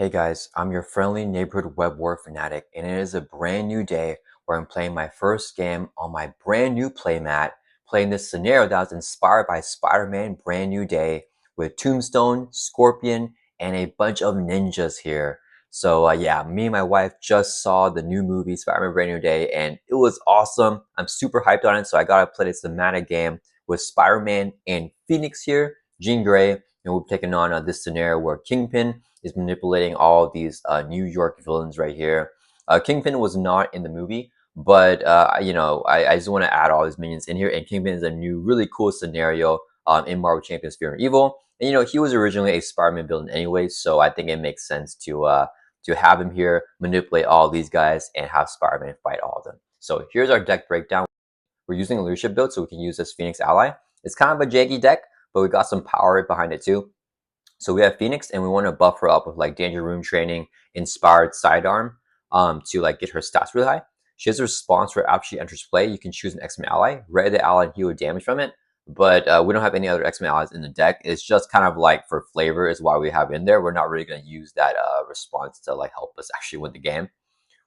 Hey guys, I'm your friendly neighborhood Web-Warrior Fanatic, and it is a brand new day where I'm playing my first game on my brand new playmat, playing this scenario that was inspired by Spider-Man Brand New Day with Tombstone, Scorpion, and a bunch of ninjas here. So yeah, me and my wife just saw the new movie Spider-Man Brand New Day, and it was awesome. I'm super hyped on it, so I gotta play this thematic game with Spider-Man and Phoenix here, Jean Grey, and we're taking on this scenario where Kingpin is manipulating all of these New York villains right here. Kingpin was not in the movie, but I just want to add all these minions in here. And Kingpin is a new, really cool scenario in Marvel Champions Fear and Evil. And he was originally a Spider-Man villain anyway, so I think it makes sense to have him here, manipulate all of these guys, and have Spider-Man fight all of them. So here's our deck breakdown. We're using a leadership build, so we can use this Phoenix ally. It's kind of a janky deck, but we got some power behind it too. So we have Phoenix, and we want to buff her up with like Danger Room Training, Inspired Sidearm, to like get her stats really high. She has a response for after she enters play. You can choose an X-Men ally, ready the ally and heal damage from it. But we don't have any other X-Men allies in the deck. It's just kind of like for flavor is why we have in there. We're not really going to use that response to like help us actually win the game.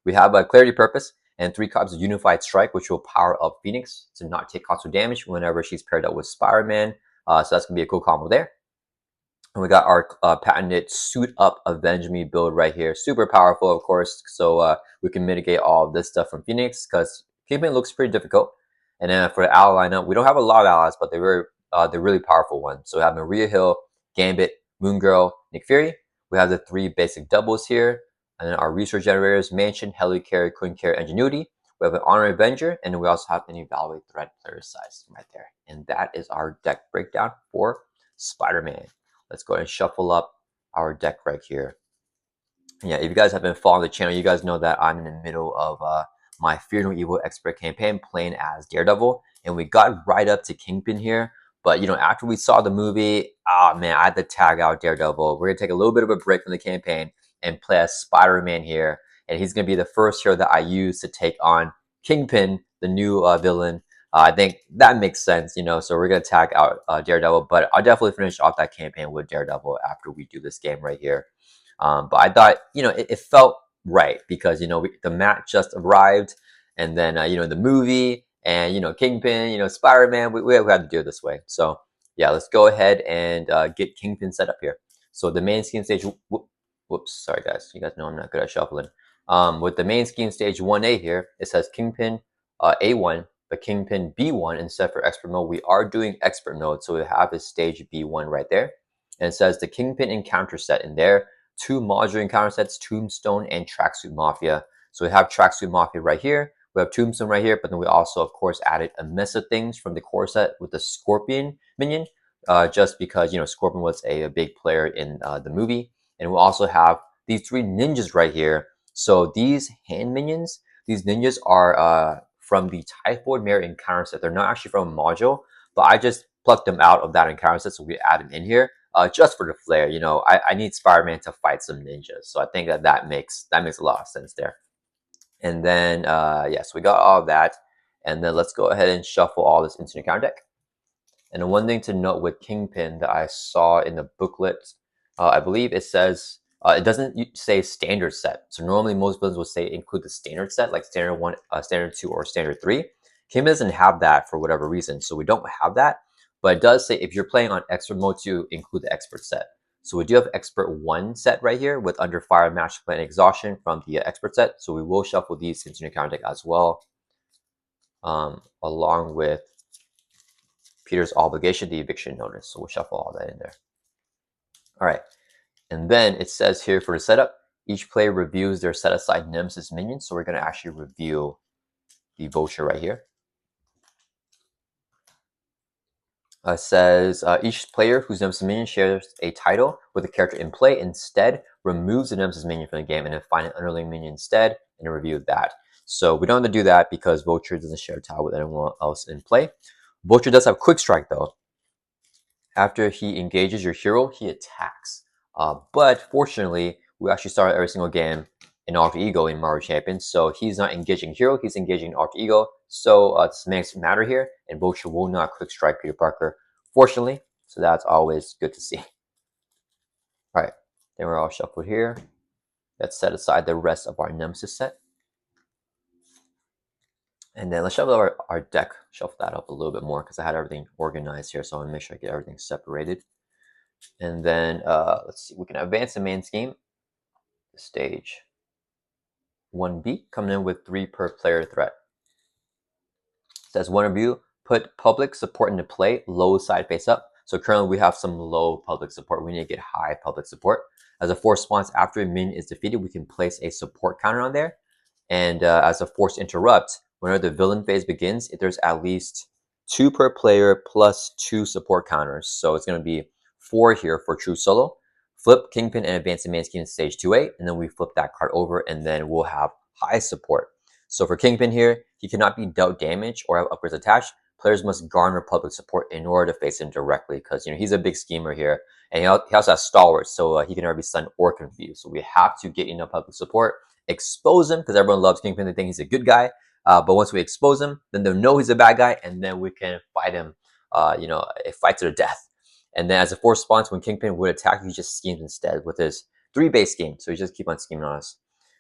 We have a Clarity Purpose and 3 copies of Unified Strike, which will power up Phoenix to not take constant damage whenever she's paired up with Spider-Man. So that's going to be a cool combo there. And we got our patented Suit Up Avenge Me build right here. Super powerful, of course, so we can mitigate all of this stuff from Phoenix because Kingpin looks pretty difficult. And then for the ally lineup, we don't have a lot of allies, but they're really powerful ones. So we have Maria Hill, Gambit, Moon Girl, Nick Fury. We have the 3 basic doubles here. And then our resource generators, Mansion, Helicarrier, Queen Carrier, Ingenuity. We have an Honorary Avenger, and then we also have an Evaluate Threat player size right there. And that is our deck breakdown for Spider-Man. Let's go ahead and shuffle up our deck right here. Yeah, if you guys have been following the channel, you guys know that I'm in the middle of my Fear No Evil Expert campaign playing as Daredevil, and we got right up to Kingpin here. But after we saw the movie, man, I had to tag out Daredevil. We're gonna take a little bit of a break from the campaign and play as Spider-Man here, and he's gonna be the first hero that I use to take on Kingpin, the new villain. I think that makes sense, so we're going to tag out Daredevil, but I'll definitely finish off that campaign with Daredevil after we do this game right here. But I thought, it felt right because, the mat just arrived and then, the movie and, Kingpin, Spider-Man, we had to do it this way. So, yeah, let's go ahead and get Kingpin set up here. So the main scheme stage, whoops, sorry guys. You guys know I'm not good at shuffling. With the main scheme stage 1A here, it says Kingpin A1, but Kingpin B1 instead for expert mode. We are doing expert mode, so we have his stage B1 right there. And it says the Kingpin encounter set in there, 2 modular encounter sets, Tombstone and Tracksuit Mafia. So we have Tracksuit Mafia right here. We have Tombstone right here, but then we also, of course, added a mess of things from the core set with the Scorpion minion, just because, Scorpion was a big player in the movie. And we also have these 3 ninjas right here. So these hand minions, these ninjas are from the Typhoid Mare encounter set. They're not actually from a module, but I just plucked them out of that encounter set, so we add them in here just for the flair. I need Spider-Man to fight some ninjas, so I think that makes a lot of sense there. And then yes, we got all of that, and then let's go ahead and shuffle all this into the encounter deck. And one thing to note with Kingpin that I saw in the booklet, I believe it says it doesn't say standard set. So normally most villains will say include the standard set, like standard 1, standard 2, or standard 3. Kingpin doesn't have that for whatever reason, so we don't have that. But it does say if you're playing on expert mode to include the expert set. So we do have expert 1 set right here with Under Fire, Master Plan, Exhaustion from the expert set. So we will shuffle these into the encounter deck as well, along with Peter's obligation, the eviction notice. So we'll shuffle all that in there. All right. And then it says here for the setup, each player reviews their set aside Nemesis minions. So we're going to actually review the Vulture right here. It says each player whose Nemesis minion shares a title with a character in play instead removes the Nemesis minion from the game and then find an underling minion instead and review that. So we don't have to do that because Vulture doesn't share a title with anyone else in play. Vulture does have Quick Strike though. After he engages your hero, he attacks. But fortunately, we actually start every single game in Alter Ego in Marvel Champions, so he's not engaging hero, he's engaging Alter Ego. So this makes matter here, and Vulture will not Quick Strike Peter Parker, fortunately. So that's always good to see. All right, then we're all shuffled here. Let's set aside the rest of our Nemesis set. And then let's shuffle our deck, shuffle that up a little bit more because I had everything organized here. So I want to make sure I get everything separated. And then let's see, we can advance the main scheme. Stage 1B, coming in with 3 per player threat. It says one of you put public support into play, low side face up. So currently we have some low public support. We need to get high public support. As a force response, after a minion is defeated, we can place a support counter on there. And as a force interrupt, whenever the villain phase begins, if there's at least 2 per player plus 2 support counters. So it's going to be 4 here for true solo. Flip Kingpin and advance the main scheme stage 2A, and then we flip that card over, and then we'll have high support. So for Kingpin here, he cannot be dealt damage or have upgrades attached. Players must garner public support in order to face him directly because he's a big schemer here, and he also has stalwarts, so he can never be stunned or confused. So we have to get enough public support, expose him because everyone loves Kingpin. They think he's a good guy, but once we expose him, then they'll know he's a bad guy, and then we can fight him. A fight to the death. And then as a force response, when Kingpin would attack, he just schemes instead with his 3 base scheme. So he just keep on scheming on us.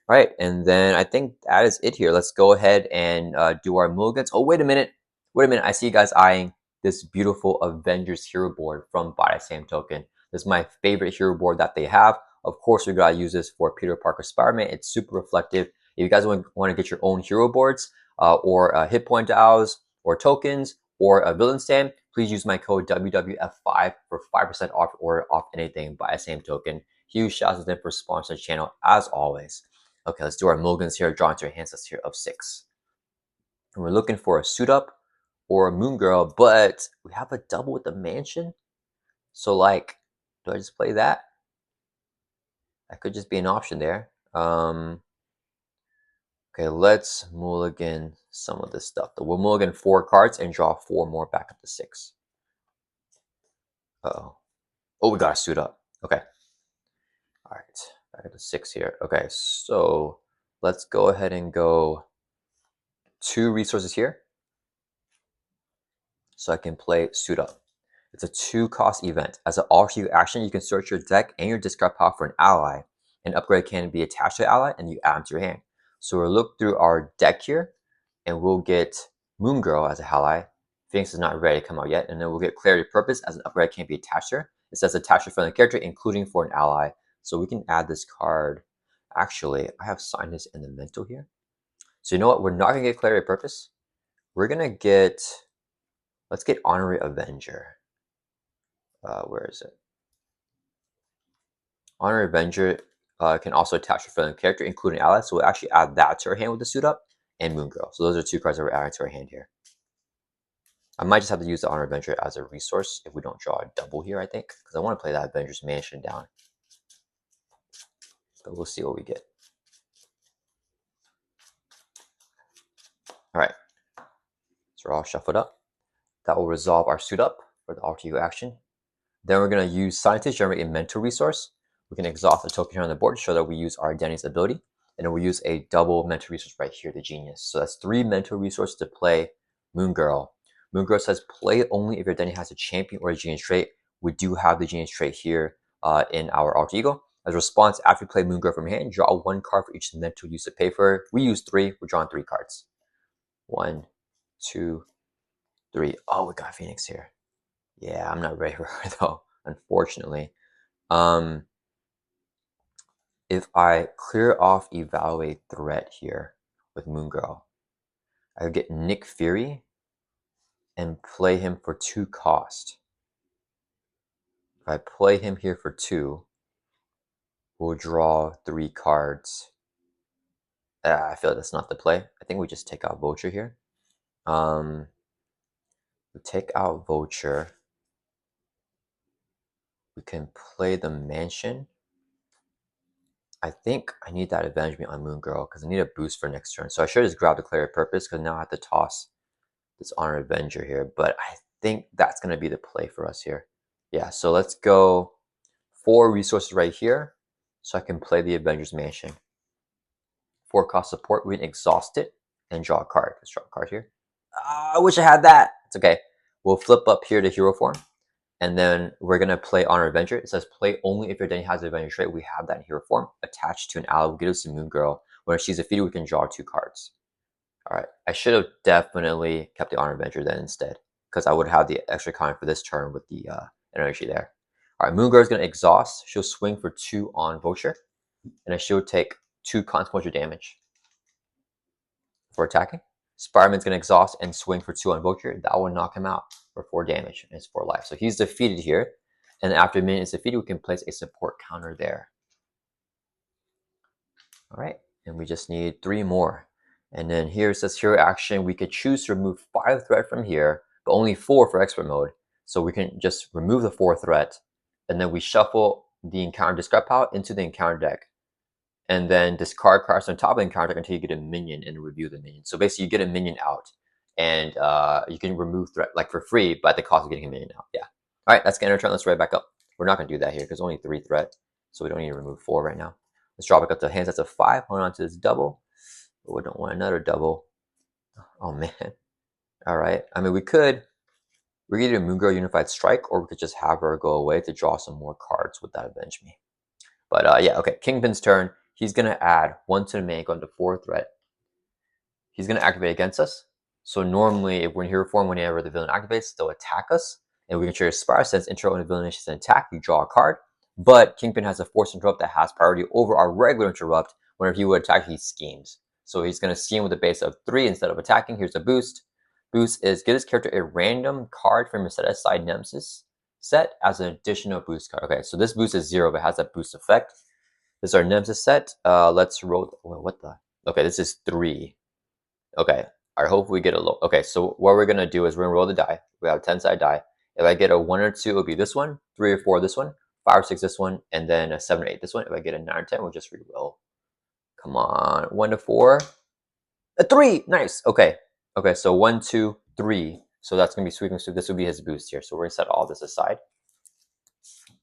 All right, and then I think that is it here. Let's go ahead and do our mulligans. Oh, wait a minute. I see you guys eyeing this beautiful Avengers hero board from Buy the Same Token. This is my favorite hero board that they have. Of course, we gotta use this for Peter Parker Spider-Man. It's super reflective. If you guys want to get your own hero boards or hit point dials or tokens or a villain stand, please use my code WWF5 for 5% off or off anything Buy the Same Token. Huge shout out to them for sponsoring the channel as always. Okay, let's do our mulligans here. Draw into our hand sets here of 6. And we're looking for a suit up or a moon girl, but we have a double with the mansion. So like, do I just play that? That could just be an option there. Okay, let's mulligan some of this stuff. We'll mulligan 4 cards and draw 4 more back up to 6. Uh-oh. Oh, we got a suit up. Okay. All right, back up to 6 here. Okay, so let's go ahead and go 2 resources here. So I can play Suit Up. It's a 2-cost event. As an all-for-you action, you can search your deck and your discard pile for an ally. An upgrade can be attached to the ally, and you add them to your hand. So we'll look through our deck here, and we'll get Moon Girl as an ally. Phoenix is not ready to come out yet, and then we'll get Clarity of Purpose as an upgrade can be attached to her. It says attach to a friendly character, including for an ally. So we can add this card. Actually, I have signed this in the mental here. So you know what? We're not going to get Clarity of Purpose. We're going to get... Let's get Honorary Avenger. Where is it? Honorary Avenger can also attach a friendly character, including allies. So we'll actually add that to our hand with the suit up and Moon Girl. So those are 2 cards that we're adding to our hand here. I might just have to use the Honorary Avenger as a resource if we don't draw a double here, I think, because I want to play that Avengers Mansion down. But we'll see what we get. All right. So we're all shuffled up. That will resolve our suit up for the alter ego action. Then we're going to use Scientist, generate a mental resource. We can exhaust a token here on the board to show that we use our Identity's ability. And then we'll use a double mental resource right here, the Genius. So that's 3 mental resources to play Moon Girl. Moon Girl says play only if your identity has a champion or a Genius trait. We do have the Genius trait here in our alter ego. As a response, after you play Moon Girl from your hand, draw 1 card for each mental use to pay for her. We use 3. We're drawing 3 cards. 1, 2, 3. Oh, we got Phoenix here. Yeah, I'm not ready for her though, unfortunately. If I clear off Evaluate Threat here with Moon Girl, I could get Nick Fury and play him for 2 cost. If I play him here for 2, we'll draw 3 cards. I feel like that's not the play. I think we just take out Vulture here. We take out Vulture. We can play the Mansion. I think I need that Avenge Me on Moon Girl because I need a boost for next turn. So I should just grab the Clarity of Purpose because now I have to toss this Honor Avenger here. But I think that's going to be the play for us here. Yeah, so let's go 4 resources right here so I can play the Avengers Mansion. 4 cost support, we can exhaust it and draw a card. Let's draw a card here. I wish I had that. It's okay. We'll flip up here to hero form. And then we're gonna play Honor Avenger. It says play only if your Denny has an Avenger trait. We have that in hero form attached to an ally. We'll get us a Moon Girl. When she's defeated, we can draw 2 cards. All right, I should have definitely kept the Honor Avenger then instead, because I would have the extra con for this turn with the energy there. All right, Moon Girl is gonna exhaust. She'll swing for 2 on Vulture, and then she'll take 2 consequential damage for attacking. Spider-Man's gonna exhaust and swing for 2 on Vulture. That will knock him out for 4 damage and it's 4 life. So he's defeated here. And after a minute is defeated, we can place a support counter there. All right, and we just need 3 more. And then here it says hero action. We could choose to remove 5 threat from here, but only 4 for expert mode. So we can just remove the 4 threat, and then we shuffle the encounter discard pile into the encounter deck. And then discard cards on top of the encounter deck until you get a minion and review the minion. So basically you get a minion out, and you can remove threat like for free, but at the cost of getting a minion out. Yeah. All right, that's gonna turn. Let's right back up. We're not gonna do that here because only 3 threat, so we don't need to remove 4 right now. Let's drop it up to hand sets of 5. Hold on to this double. But we don't want another double. Oh man. All right. I mean, we could either Moon Girl Unified Strike, or we could just have her go away to draw some more cards with that Avenge Me. But yeah, okay. Kingpin's turn. He's gonna add 1 to the main, go into 4 threat. He's gonna activate against us. So normally, if we're in hero form, whenever the villain activates, they'll attack us, and we can trigger Spire Sense, intro and villain initiates an attack. You draw a card. But Kingpin has a Force Interrupt that has priority over our regular Interrupt. Whenever he would attack, he schemes. So he's going to scheme with a base of 3 instead of attacking. Here's a boost. Boost is give his character a random card from a set aside Nemesis set as an additional boost card. Okay, so this boost is 0, but has that boost effect. This is our Nemesis set. Let's roll. What the? Okay, this is 3. Okay, I hope we get a low. Okay, so what we're going to do is we're going to roll the die. We have a 10-sided die. If I get a 1 or 2, it'll be this one. 3 or 4, this one. 5 or 6, this one. And then a 7 or 8, this one. If I get a 9 or 10, we'll just re-roll. Come on. 1 to 4. A 3. Nice. Okay. Okay, so 1, 2, 3. So that's going to be sweeping. So this will be his boost here. So we're going to set all this aside.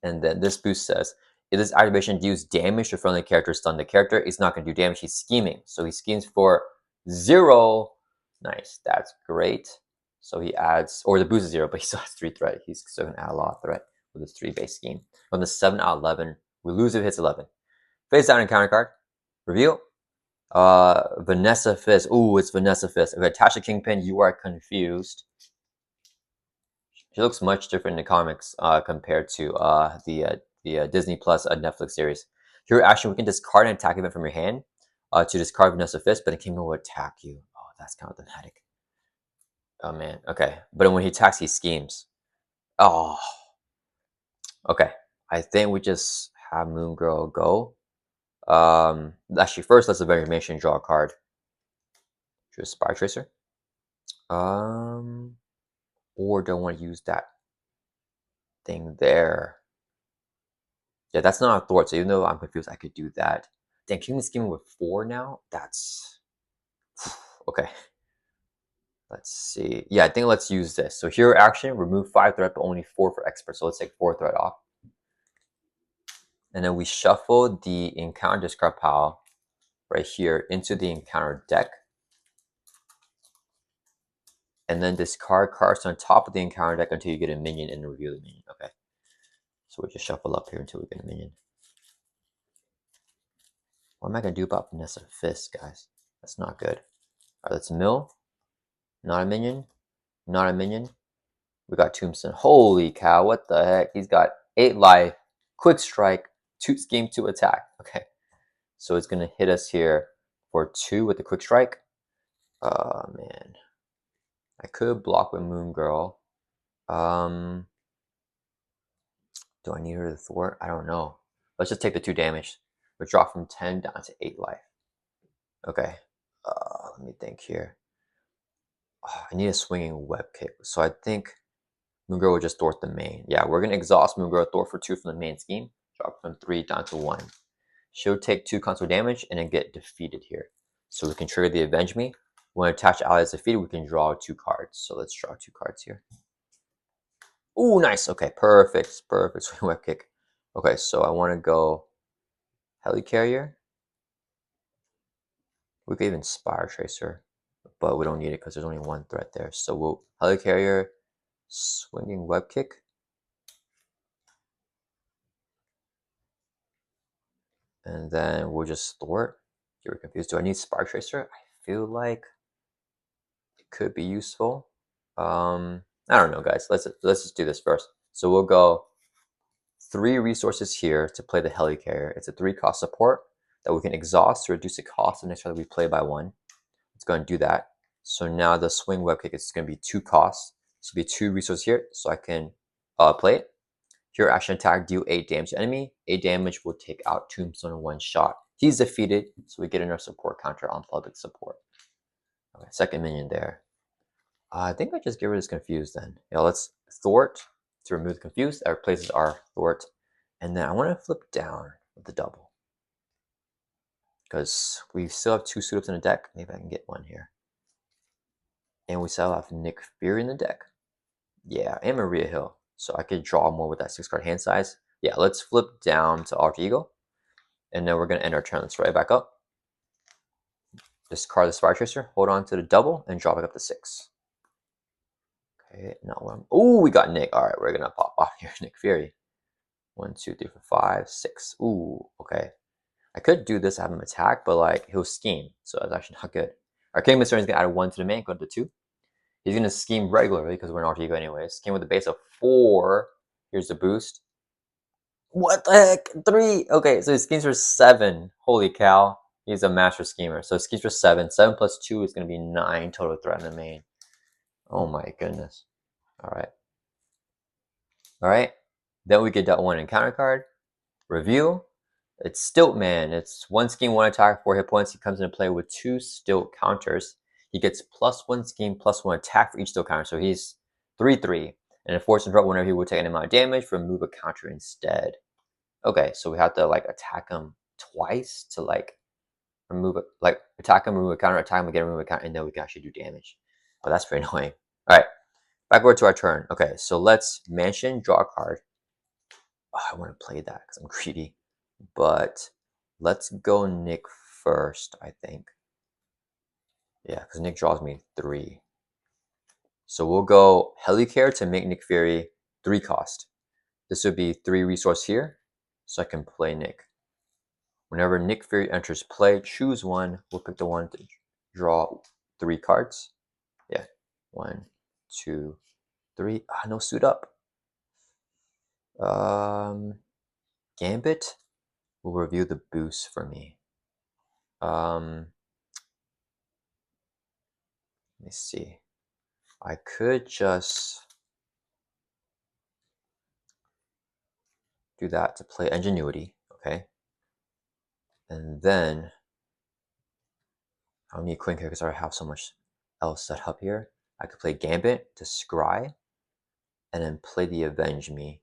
And then this boost says, if this activation deals damage to friendly character, stun the character, he's not going to do damage. He's scheming. So he schemes for 0. Nice. That's great. So he adds, or the boost is 0, but he still has 3 threat. He's still going to add a lot of threat with his 3 base scheme. On the 7 out of 11, we lose if it hits 11. Face down encounter card. Reveal. Vanessa Fist. Ooh, it's Vanessa Fist. Okay, Tasha Kingpin, you are confused. She looks much different in the comics compared to the Disney Plus Netflix series. Here, actually, we can discard an attack event from your hand to discard Vanessa Fist, but the Kingpin will attack you. Oh, that's kind of dramatic. Oh man, okay. But when he attacks, he schemes. Oh, okay. I think we just have Moon Girl go. Actually, first let's evaluation draw a card. Just Spy Tracer. Or don't want to use that thing there. Yeah, that's not a thwart. So even though I'm confused, I could do that. Damn, Kingpin scheming with 4 now. That's okay. Let's see. Yeah, I think let's use this. So hero action, remove 5 threat, but only 4 for expert. So let's take 4 threat off. And then we shuffle the encounter discard pile right here into the encounter deck. And then discard cards on top of the encounter deck until you get a minion and review the minion. Okay. So we'll just shuffle up here until we get a minion. What am I going to do about Vanessa Fist, guys? That's not good. All right, let's mill. Not a minion. Not a minion. We got Tombstone. Holy cow, what the heck? He's got 8 life, quick strike, 2 scheme, 2 attack. Okay. So it's going to hit us here for 2 with the quick strike. Oh, man. I could block with Moon Girl. Do I need her to thwart? I don't know. Let's just take the 2 damage. We drop from 10 down to 8 life. Okay. Let me think here. Oh, I need a swinging web kick. So I think Moon Girl will just thwart the main. Yeah, we're going to exhaust Moon Girl, thwart for 2 from the main scheme. Drop from 3 down to 1. She'll take 2 console damage and then get defeated here. So we can trigger the Avenge Me. When attached ally is defeated, we can draw 2 cards. So let's draw 2 cards here. Ooh, nice. Okay, perfect. Perfect. Swing web kick. Okay, so I want to go Helicarrier. We could even Spire Tracer, but we don't need it because there's only 1 threat there. So we'll Helicarrier, swinging web kick. And then we'll just store it. You're confused. Do I need Spark Tracer? I feel like it could be useful. I don't know, guys. Let's just do this first. So we'll go 3 resources here to play the Helicarrier. It's a 3 cost support that we can exhaust to reduce the cost the next time we play by 1. Let's go and do that. So now the swing web kick is going to be 2 costs. This will be 2 resources here, so I can play it. Here, action attack, deal 8 damage to enemy. 8 damage will take out Tombstone in 1 shot. He's defeated, so we get another support counter on public support. Okay, second minion there. I think I just get rid of this confused then. Yeah, let's thwart to remove the confused. That replaces our thwart. And then I want to flip down with the double, because we still have 2 suit-ups in the deck. Maybe I can get one here. And we still have Nick Fury in the deck. Yeah, and Maria Hill. So I could draw more with that 6-card hand size. Yeah, let's flip down to Alter Ego. And then we're going to end our turn. Let's right back up. Discard the Spire Tracer. Hold on to the double and draw back up to 6. Okay, not one. Oh, we got Nick. All right, we're going to pop off here. Nick Fury. 1, 2, 3, 4, 5, 6. Ooh, okay. I could do this, have him attack, but like he'll scheme. So that's actually not good. Our King Mystery is going to add 1 to the main, go to 2. He's going to scheme regularly because we're an Alter Ego anyways. Scheme with a base of 4. Here's the boost. What the heck? 3. Okay, so he schemes for 7. Holy cow. He's a master schemer. So he schemes for 7. 7 plus 2 is going to be 9 total threat in the main. Oh my goodness. All right. All right. Then we get that 1 encounter card. Review. It's Stilt Man. It's 1 scheme, 1 attack, 4 hit points. He comes into play with 2 stilt counters. He gets +1 scheme, +1 attack for each stilt counter. So he's 3/3. And a force interrupt whenever he will take an amount of damage, remove a counter instead. Okay, so we have to like attack him twice to like remove it, like attack him, remove a counter, attack him again, remove a counter, and then we can actually do damage. Oh, that's pretty annoying. All right, backward to our turn. Okay, so let's mansion, draw a card. Oh, I want to play that because I'm greedy. But let's go Nick first, I think. Yeah, because Nick draws me 3. So we'll go Helicarrier to make Nick Fury 3 cost. This would be 3 resource here, so I can play Nick. Whenever Nick Fury enters play, choose 1. We'll pick the 1 to draw 3 cards. Yeah, 1, 2, 3. Ah, no suit up. Gambit will review the boost for me. Let me see. I could just do that to play Ingenuity, okay? And then I don't need Queen here because I have so much else set up here. I could play Gambit to scry, and then play the Avenge Me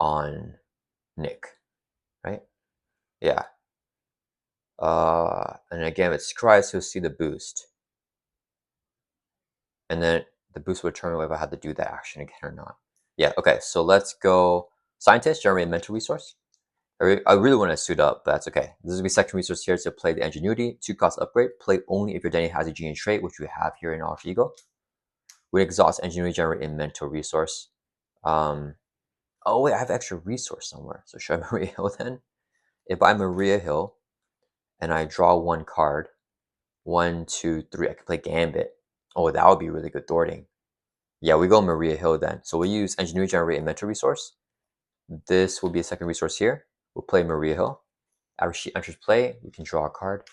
on Nick, right? Yeah. And again, if it scries, he'll see the boost. And then the boost will determine if I have to do that action again or not. Yeah, okay, so let's go Scientist, generate mental resource. I really want to suit up, but that's okay. This will be second resource here to play the Ingenuity. 2 cost upgrade. Play only if your identity has a genius trait, which we have here in Alter Ego. We exhaust Ingenuity, generate a mental resource. Oh wait, I have extra resource somewhere. So should I Maria Hill then? If I Maria Hill and I draw 1 card, 1, 2, 3, I could play Gambit. Oh, that would be really good thwarting. Yeah, we go Maria Hill then. So we use Ingenuity, generate a mental resource. This will be a second resource here. We'll play Maria Hill. After she enters play, we can draw a card.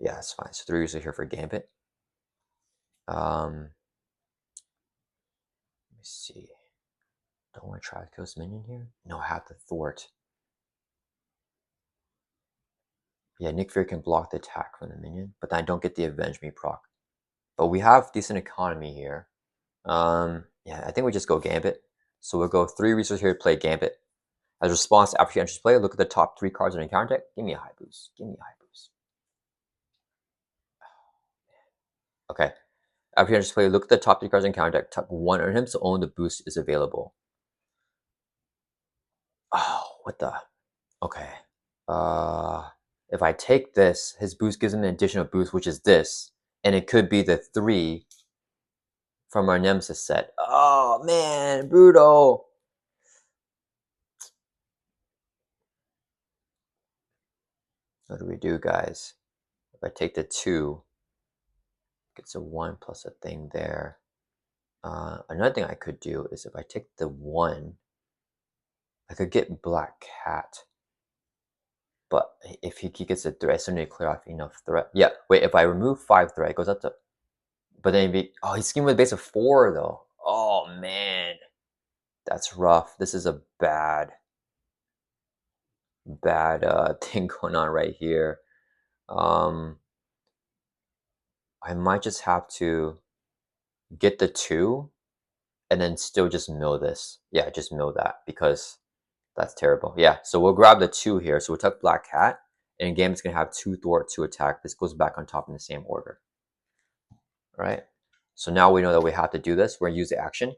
Yeah, that's fine. So 3 resources here for Gambit. Let me see. Don't want to try to kill this minion here. No, I have to thwart. Yeah, Nick Fury can block the attack from the minion, but then I don't get the Avenge Me proc. But we have decent economy here. Yeah, I think we just go Gambit. So we'll go 3 resources here to play Gambit. As a response after she enters play, look at the top 3 cards in the encounter deck. Give me a high boost. Give me a high boost. Okay. After he enters play, look at the top 3 cards in the encounter deck. Tuck 1 on him, so only the boost is available. Oh, what the? Okay. If I take this, his boost gives him an additional boost, which is this. And it could be the 3 from our Nemesis set. Oh, man, brutal. What do we do, guys? If I take the 2, it's a 1 plus a thing there. Another thing I could do is if I take the 1, I could get Black Cat. But if he gets a threat, I still need to clear off enough threat. Yeah, wait, if I remove 5 threat, it goes up to... But then he's scheming with a base of 4, though. Oh, man. That's rough. This is a bad thing going on right here. I might just have to get the 2 and then still just mill this. Yeah, just mill that because that's terrible. Yeah, so we'll grab the 2 here. So we'll tuck Black Cat, and in game it's gonna have 2 thwart, 2 attack. This goes back on top in the same order. All right. So now we know that we have to do this. We're gonna use the action.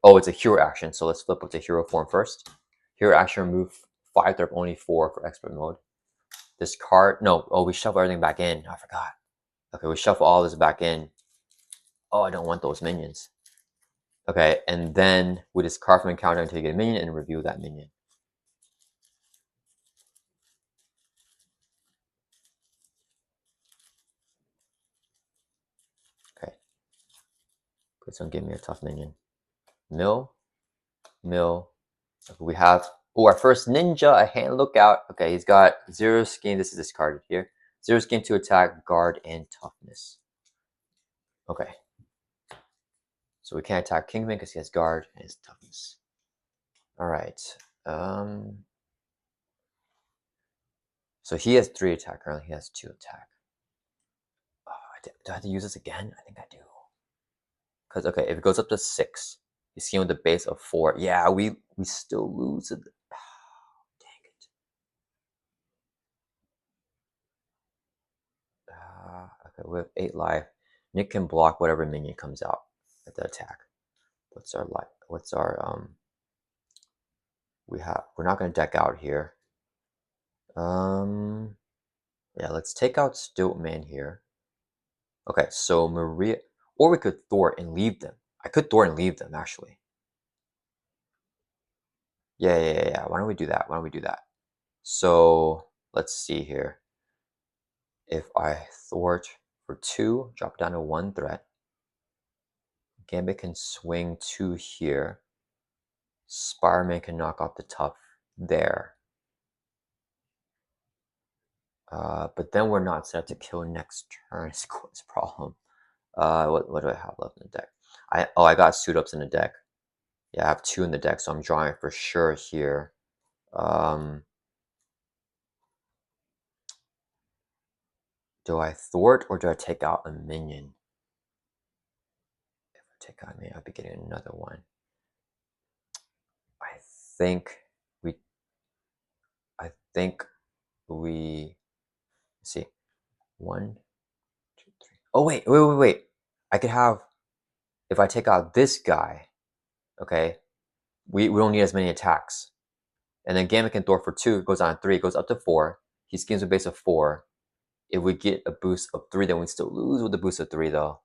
Oh, it's a hero action. So let's flip up to hero form first. Hero action, remove 5 threat, only 4 for expert mode. Discard. No. Oh, we shuffle everything back in. I forgot. Okay, we shuffle all this back in. Oh, I don't want those minions. Okay, and then we discard from encounter until you get a minion and review that minion. Okay. Please don't give me a tough minion. Mill. Okay, we have our first ninja, a hand lookout. Okay, he's got 0 scheme. This is discarded here. 0 scheme to attack, guard, and toughness. Okay. So we can't attack Kingpin because he has guard and his toughness. All right. So he has 3 attack currently. He has 2 attack. Oh, do I have to use this again? I think I do. Because okay, if it goes up to 6, you see with the base of 4. Yeah, we still lose it. Dang it. Okay, we have 8 life. Nick can block whatever minion comes out at the attack. What's our life? What's our we're not gonna deck out here. Yeah, let's take out Stiltman here. Okay, so Maria, or we could thwart and leave them. I could thwart and leave them actually. Yeah. Why don't we do that? So let's see here. If I thwart for 2, drop down to 1 threat. Gambit can swing 2 here. Spider-Man can knock off the tough there. But then we're not set up to kill next turn. It's a problem. What do I have left in the deck? I got suit ups in the deck. Yeah, I have 2 in the deck, so I'm drawing for sure here. Do I thwart or do I take out a minion? If I take out a minion, I'll be getting another one. I think we let's see. 1, 2, 3. Oh wait. I could have, if I take out this guy, okay, we don't need as many attacks. And then Gambit can thwart for 2, goes on 3, goes up to 4. He schemes a base of 4. If we get a boost of 3, then we still lose with the boost of 3 though.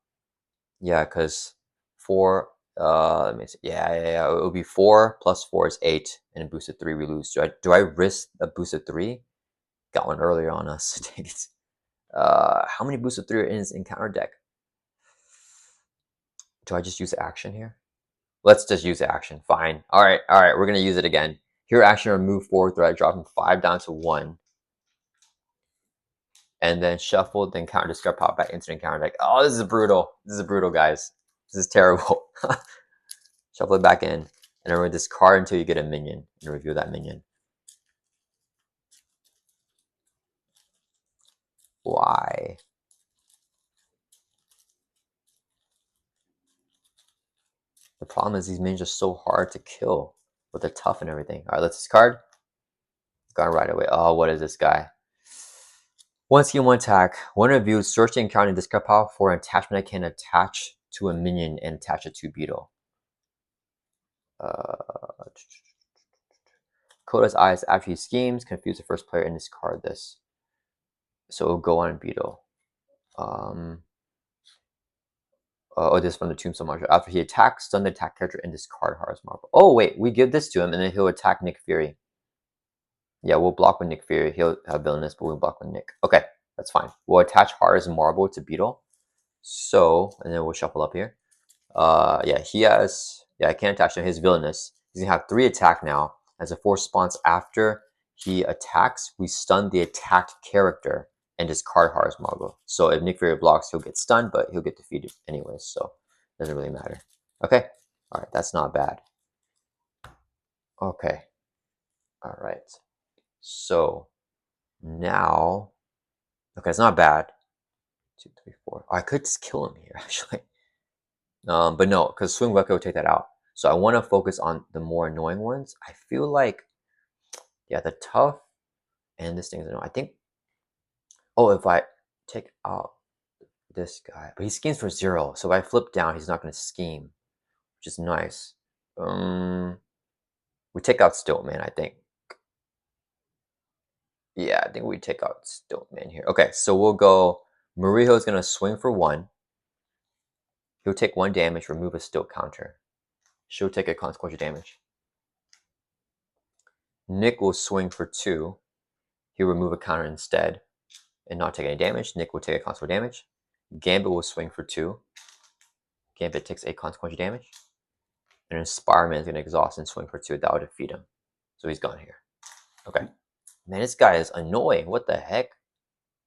Yeah, because 4, let me see. Yeah. It would be 4 plus 4 is 8, and a boost of 3 we lose. Do I risk a boost of 3? Got one earlier on us. Dang it. How many boosts of 3 are in his encounter deck? Do I just use action here? Let's just use action. Fine. All right. We're gonna use it again. Here, action, remove 4 threat, drop from 5 down to 1, and then shuffle. Then counter discard, pop back instant counter deck. Oh, this is brutal. Guys. This is terrible. Shuffle it back in, and then we're gonna discard until you get a minion and review that minion. Why? The problem is these minions are so hard to kill with the tough and everything. All right, let's discard. Gone right away. Oh, what is this guy? One skill, 1 attack. One review, search the encounter and discard power for an attachment that can attach to a minion and attach it to Beetle. Koda's eyes after he schemes, confuse the first player and discard this. So it'll go on Beetle. This is from the Tombstone module. After he attacks, stun the attack character and discard Harvest Marble. Oh wait, we give this to him and then he'll attack Nick Fury. Yeah, we'll block with Nick Fury. He'll have villainous, but we'll block with Nick. Okay, that's fine. We'll attach Hara's Marble to Beetle. So, and then we'll shuffle up here. Yeah, he has, yeah, I can't attach to his villainous. He's gonna have 3 attack now. As a force response after he attacks, we stun the attacked character and discard Hara's Marble. So if Nick Fury blocks, he'll get stunned, but he'll get defeated anyways, so it doesn't really matter. Okay, all right, that's not bad. Okay, all right. So now, okay, it's not bad. 2, 3, 4. I could just kill him here, actually. But no, because Swing Weka will take that out. So I want to focus on the more annoying ones. I feel like, yeah, the tough and this thing is annoying. I think, oh, if I take out this guy, but he schemes for 0. So if I flip down, he's not going to scheme, which is nice. We take out Stiltman, I think. Yeah, I think we take out Stiltman here. Okay, so we'll go, Marijo's going to swing for 1. He'll take 1 damage, remove a Stilt counter. She'll take a consequential damage. Nick will swing for 2. He'll remove a counter instead and not take any damage. Nick will take a consequential damage. Gambit will swing for 2. Gambit takes a consequential damage. And then Spider-Man is going to exhaust and swing for 2. That will defeat him. So he's gone here. Okay. Man, this guy is annoying. What the heck?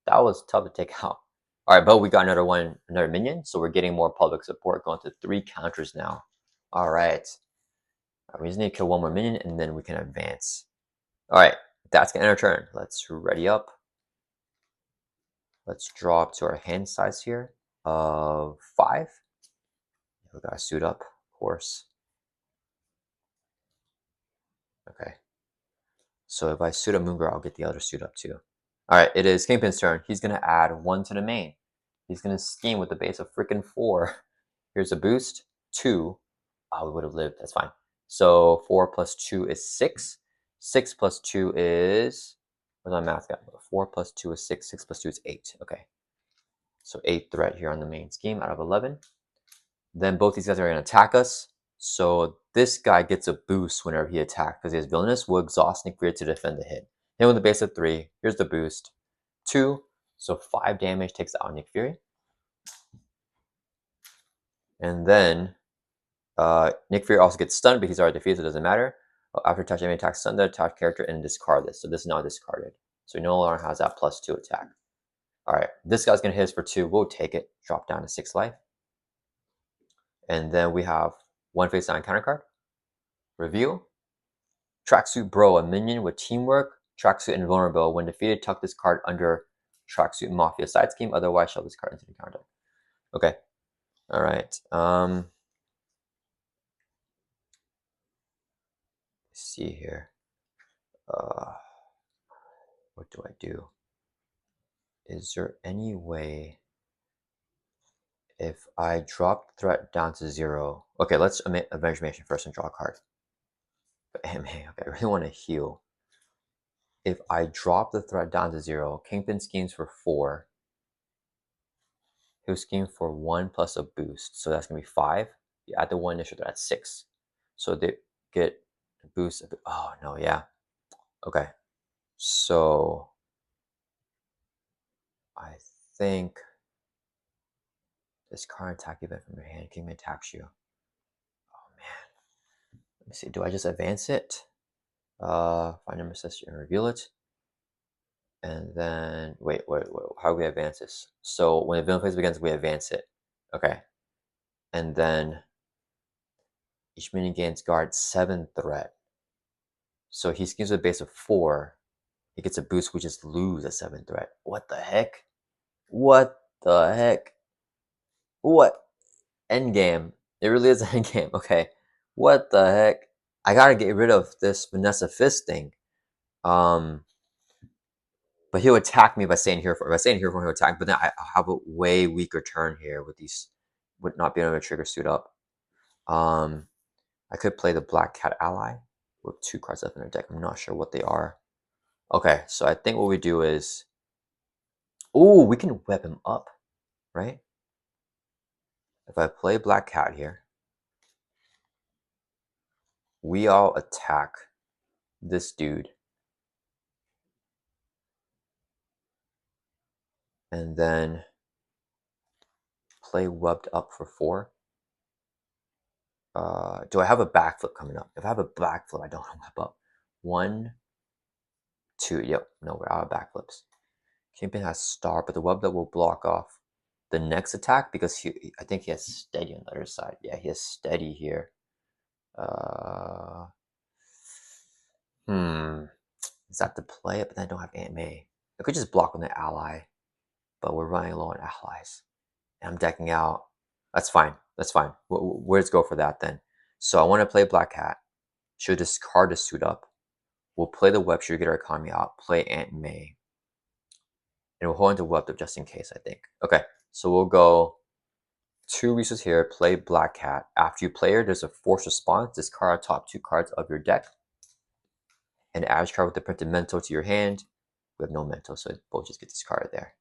That was tough to take out. All right, but we got another minion. So we're getting more public support. Going to 3 counters now. All right. We just need to kill 1 more minion and then we can advance. All right. That's going to end our turn. Let's ready up. Let's draw up to our hand size here of 5. We gotta suit up, of course. Okay. So if I suit up Moongirl, I'll get the other suit up too. Alright, it is Kingpin's turn. He's gonna add 1 to the main. He's gonna scheme with the base of freaking 4. Here's a boost. 2. Oh, we would have lived. That's fine. So 4 plus 2 is 6. 6 plus 2 is... Where's my math guy? 4 plus 2 is 6. 6 plus 2 is 8. Okay. So 8 threat here on the main scheme out of 11. Then both these guys are going to attack us. So this guy gets a boost whenever he attacks because he has villainous. Will exhaust Nick Fury to defend the hit. Hit with the base of 3. Here's the boost. 2. So 5 damage takes out Nick Fury. And then Nick Fury also gets stunned, but he's already defeated, so it doesn't matter. After touch enemy attack, stun the attack character and discard this. So this is now discarded. So he no longer has that +2 attack. Alright, this guy's going to hit us for 2. We'll take it. Drop down to 6 life. And then we have 1 face down counter card. Reveal. Tracksuit Bro, a minion with teamwork, tracksuit invulnerable. When defeated, tuck this card under Tracksuit Mafia side scheme. Otherwise, shove this card into the counter. Okay. Alright. Let's see here. What do I do? Is there any way if I drop the threat down to 0? Okay, let's Avenge Mission first and draw a card. Okay, I really want to heal. If I drop the threat down to 0, Kingpin schemes for 4. He'll scheme for 1 plus a boost. So that's going to be 5. You add the 1 initial, that's 6. So they get a boost. Oh, no, yeah. Okay. So I think this card attack event from your hand. Kingpin attacks you. Oh, man. Let me see. Do I just advance it? Find number sister and reveal it. And then, wait, how do we advance this? So when the villain phase begins, we advance it. Okay. And then each minion gains guard 7 threat. So he schemes with a base of 4. He gets a boost, we just lose a 7 threat. What the heck? What the heck? What? Endgame. It really is an endgame. Okay. What the heck? I gotta get rid of this Vanessa Fist thing. But he'll attack me by staying here for. By staying here for him, he'll attack. But then I have a way weaker turn here with these, with not being able to trigger suit up. I could play the Black Cat ally with 2 cards left in their deck. I'm not sure what they are. Okay, so I think what we do is, oh, we can web him up, right? If I play Black Cat here, we all attack this dude. And then play webbed up for 4. Do I have a backflip coming up? If I have a backflip, I don't have web up. 1, 2. Yep, no, we're out of backflips. Kingpin has star, but the web that will block off the next attack because I think he has steady on the other side. Yeah, he has steady here. Is that the play? But then I don't have Aunt May. I could just block on the ally, but we're running low on allies. And I'm decking out. That's fine. That's fine. Let's go for that then. So I want to play Black Cat. Should discard the suit up. We'll play the web shooter, get our economy out. Play Aunt May. And we'll hold into web up just in case, I think. Okay, so we'll go 2 resources here. Play Black Cat. After you play her, there's a force response. Discard top 2 cards of your deck. And add card with the printed mental to your hand. We have no mental, so both just get discarded there.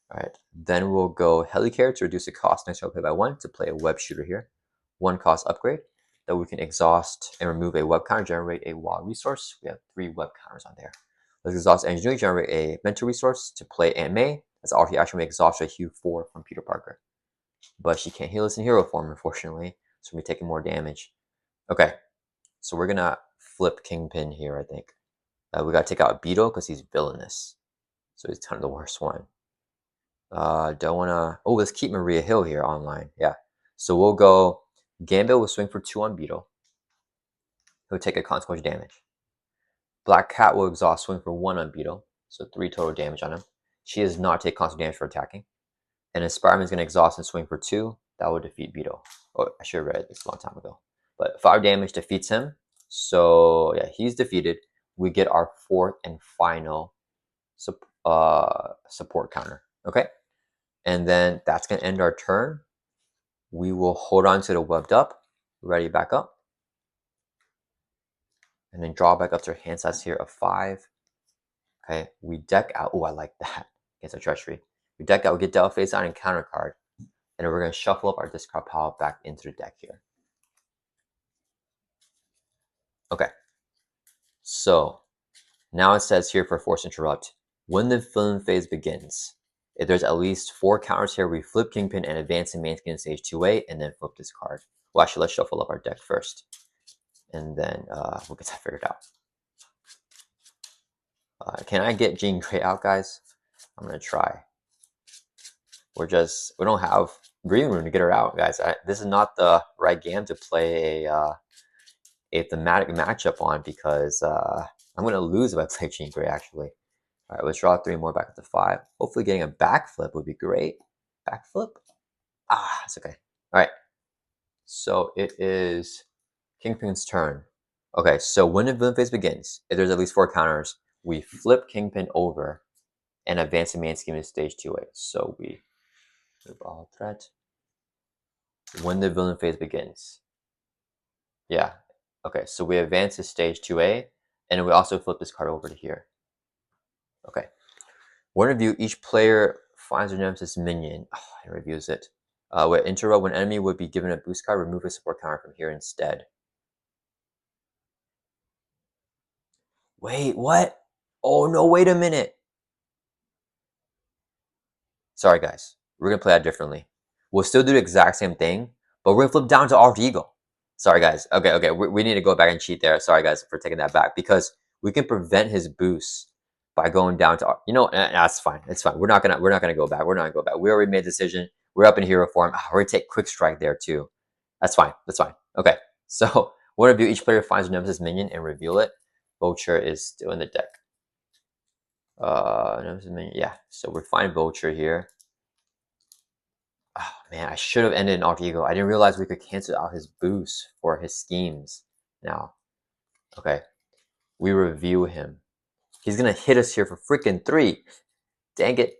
All right, then we'll go Helicarrier to reduce the cost next round play by 1 to play a web shooter here. 1 cost upgrade that we can exhaust and remove a web counter, generate a wild resource. We have 3 web counters on there. Let's exhaust engineering, generate a mental resource to play Aunt May. That's already actually exhaust a Hue 4 from Peter Parker. But she can't heal us in hero form, unfortunately, so we're taking more damage. Okay, so we're gonna flip Kingpin here, I think. We gotta take out Beetle because he's villainous. So he's kind of the worst one. Don't wanna. Oh, let's keep Maria Hill here online. Yeah. So we'll go. Gambit will swing for 2 on Beetle. He'll take a consequential damage. Black Cat will exhaust, swing for 1 on Beetle. So 3 total damage on him. She does not take consequential damage for attacking. And then Spider-Man's gonna exhaust and swing for 2. That will defeat Beetle. Oh, I should have read this a long time ago. But 5 damage defeats him. So yeah, he's defeated. We get our 4th and final support counter. Okay. And then that's going to end our turn. We will hold on to the webbed up, ready back up. And then draw back up to our hand size here of 5. Okay, we deck out. Oh, I like that. Against our treachery. We deck out, we get Devil face out and counter card. And then we're going to shuffle up our discard pile back into the deck here. Okay. So now it says here for Force Interrupt, when the villain phase begins, if there's at least 4 counters here, we flip Kingpin and advance in main skin stage 2A and then flip this card. Well, actually, let's shuffle up our deck first. And then we'll get that figured out. Can I get Jean Grey out, guys? I'm going to try. We don't have breathing room to get her out, guys. This is not the right game to play a thematic matchup on because I'm going to lose if I play Jean Grey, actually. All right, let's draw 3 more back up to 5. Hopefully getting a backflip would be great. Backflip? Ah, it's okay. All right. So it is Kingpin's turn. Okay, so when the villain phase begins, if there's at least 4 counters, we flip Kingpin over and advance the main scheme to stage 2A. So we move all threat. When the villain phase begins. Yeah. Okay, so we advance to stage 2A, and we also flip this card over to here. Okay. One review, each player finds their nemesis minion and reviews it. With interrupt, when enemy would be given a boost card, remove a support counter from here instead. Wait, what? Oh no, wait a minute. Sorry guys, we're gonna play that differently. We'll still do the exact same thing, but we're gonna flip down to Alter Ego. Sorry guys, okay, we need to go back and cheat there. Sorry guys for taking that back, because we can prevent his boost by going down to, that's fine, it's fine. We're not gonna go back, We already made a decision, we're up in hero form. We're gonna take quick strike there too. That's fine, Okay, so one review, each player finds a nemesis minion and reveal it. Vulture is still in the deck. Yeah, so we're fine Vulture here. Oh man, I should have ended in Alter Ego. I didn't realize we could cancel out his boost for his schemes now. Okay, we review him. He's gonna hit us here for freaking 3. Dang it.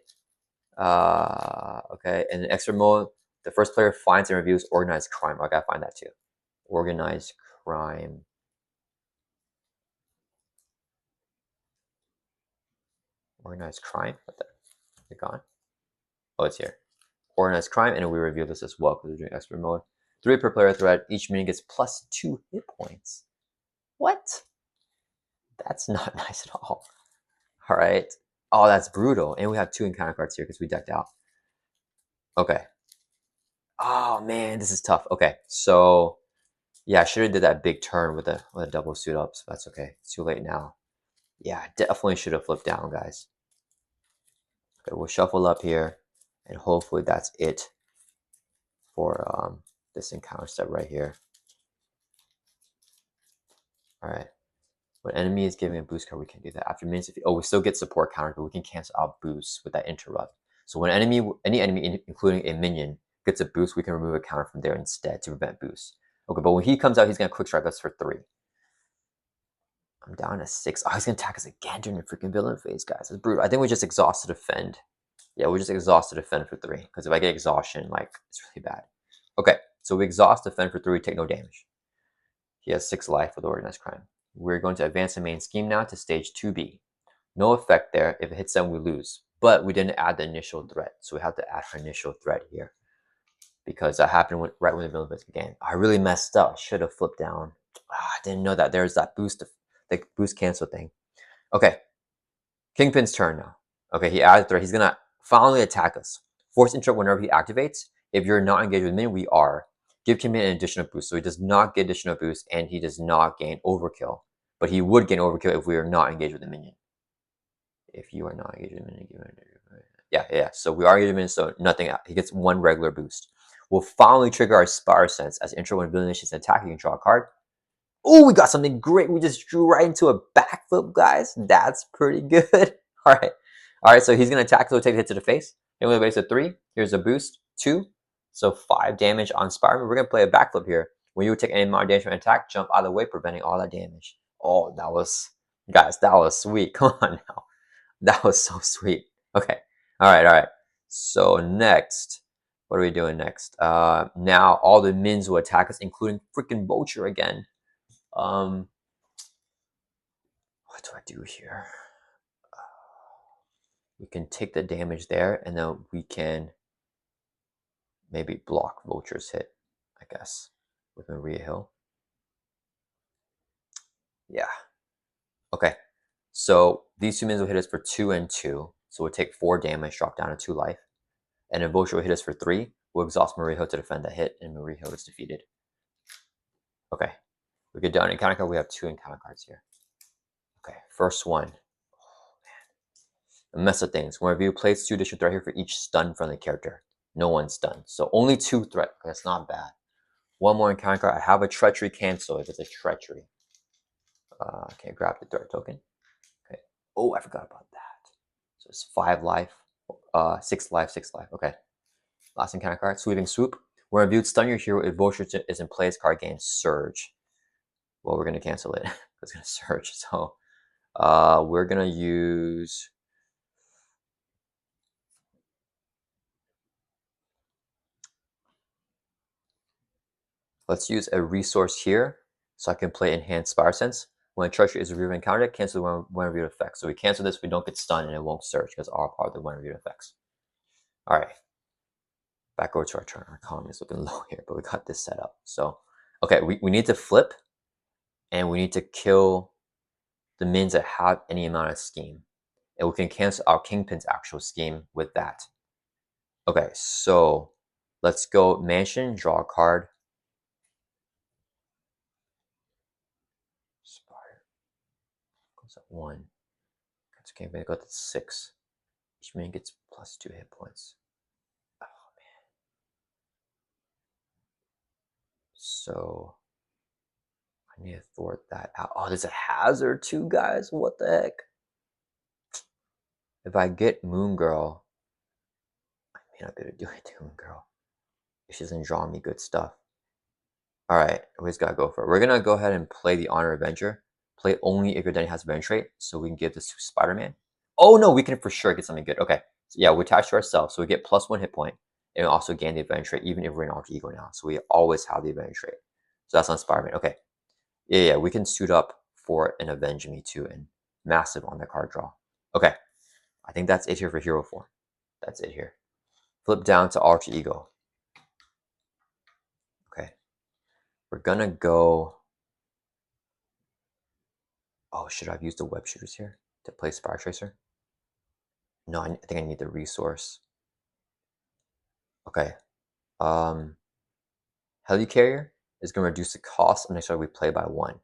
Okay, and in expert mode, the first player finds and reviews organized crime. I gotta find that too. Organized crime. Organized crime? What the? Is it gone? Oh, it's here. Organized crime, and we review this as well because we're doing expert mode. 3 per player threat. Each minion gets plus 2 hit points. What? That's not nice at all. All right. Oh, that's brutal. And we have 2 encounter cards here because we decked out. Okay. Oh man, this is tough. Okay, so yeah, I should have did that big turn with a double suit up, so that's okay. It's too late now. Yeah, definitely should have flipped down, guys. Okay, we'll shuffle up here, and hopefully that's it for this encounter step right here. All right. When enemy is giving a boost card, we can do that. After minutes, we still get support counter, but we can cancel out boosts with that interrupt. So when any enemy, including a minion, gets a boost, we can remove a counter from there instead to prevent boosts. Okay, but when he comes out, he's gonna quick strike us for 3. I'm down to 6. Oh, he's gonna attack us again during the freaking villain phase, guys. That's brutal. I think we just exhausted defend. Yeah, we just exhausted defend for 3. Because if I get exhaustion, like, it's really bad. Okay, so we exhaust defend for 3, we take no damage. He has 6 life with organized crime. We're going to advance the main scheme now to stage 2B. No effect there. If it hits them, we lose. But we didn't add the initial threat, so we have to add our initial threat here. Because that happened right when the villain phase began. I really messed up. I should have flipped down. I didn't know that there's that boost cancel thing. Okay, Kingpin's turn now. Okay, he added threat. He's gonna finally attack us. Force interrupt whenever he activates. If you're not engaged with minion, we are. Give Kingpin an additional boost. So he does not get additional boost and he does not gain overkill. But he would gain overkill if we are not engaged with the minion. If you are not engaged with the minion, yeah. So we are engaged with the minion, so nothing. He gets 1 regular boost. We'll finally trigger our Spire Sense. As intro when villain initiates an attack, you can draw a card. Oh, we got something great. We just drew right into a backflip, guys. That's pretty good. All right. All right, so he's going to attack, so we'll take a hit to the face. And we'll base a 3. Here's a boost, 2. So 5 damage on Spire. We're going to play a backflip here. When you would take any amount of damage from an attack, jump out of the way, preventing all that damage. Oh, that was, guys, that was sweet. Come on now. That was so sweet. Okay. All right. So next, what are we doing next? Now all the mins will attack us, including freaking Vulture again. What do I do here? We can take the damage there, and then we can maybe block Vulture's hit, I guess, with Maria Hill. Yeah. Okay. So these 2 mins will hit us for 2 and 2. So we'll take 4 damage, drop down to 2 life. And then Vulture will hit us for 3. We'll exhaust Maria Hill to defend that hit, and Maria Hill is defeated. Okay. We get down encounter card. We have 2 encounter cards here. Okay. First one. A mess of things. When review, place 2 additional threat here for each stun friendly character. No one's stunned. So only 2 threat. That's not bad. 1 more encounter card. I have a treachery cancel if it's a treachery. Okay, grab the threat token. Okay. Oh, I forgot about that. So it's 5 life. 6 life, 6 life. Okay. Last encounter card. Sweeping swoop. When reviewed, stun your hero if Vulture is in play. This card gains surge. Well, we're gonna cancel it. It's gonna surge. So we're gonna use. Let's use a resource here so I can play Enhanced Spire Sense. When a treachery is reviewed encountered, cancel the one reviewed effect. So we cancel this, we don't get stunned, and it won't surge because all part of the one reviewed effects. All right. Back over to our turn. Our economy is looking low here, but we got this set up. So, okay, we need to flip, and we need to kill the mins that have any amount of scheme. And we can cancel our Kingpin's actual scheme with that. Okay, so let's go Mansion, draw a card. Spire goes at 1. Okay, I'm gonna go to 6. Each man gets plus 2 hit points. Oh man. So I need to thwart that out. Oh, there's a hazard too, guys. What the heck? If I get Moon Girl, I may not be able to do it to Moon Girl. If she doesn't draw me good stuff. Alright, we just gotta go for it. We're gonna go ahead and play the Honor Avenger. Play only if your Denny has a Revenge trait, so we can give this to Spider-Man. Oh no, we can for sure get something good. Okay. So yeah, we attach to ourselves, so we get plus 1 hit point, and we also gain the Revenge trait, even if we're in alter ego now. So we always have the Revenge trait. So that's on Spider-Man. Okay. Yeah, we can suit up for an Avenge Me Too and massive on the card draw. Okay. I think that's it here for hero form. That's it here. Flip down to alter ego. Okay. We're gonna go. Oh, should I have used the web shooters here to play Spire Tracer? No, I think I need the resource. Okay. Helicarrier is going to reduce the cost of next time we play by 1.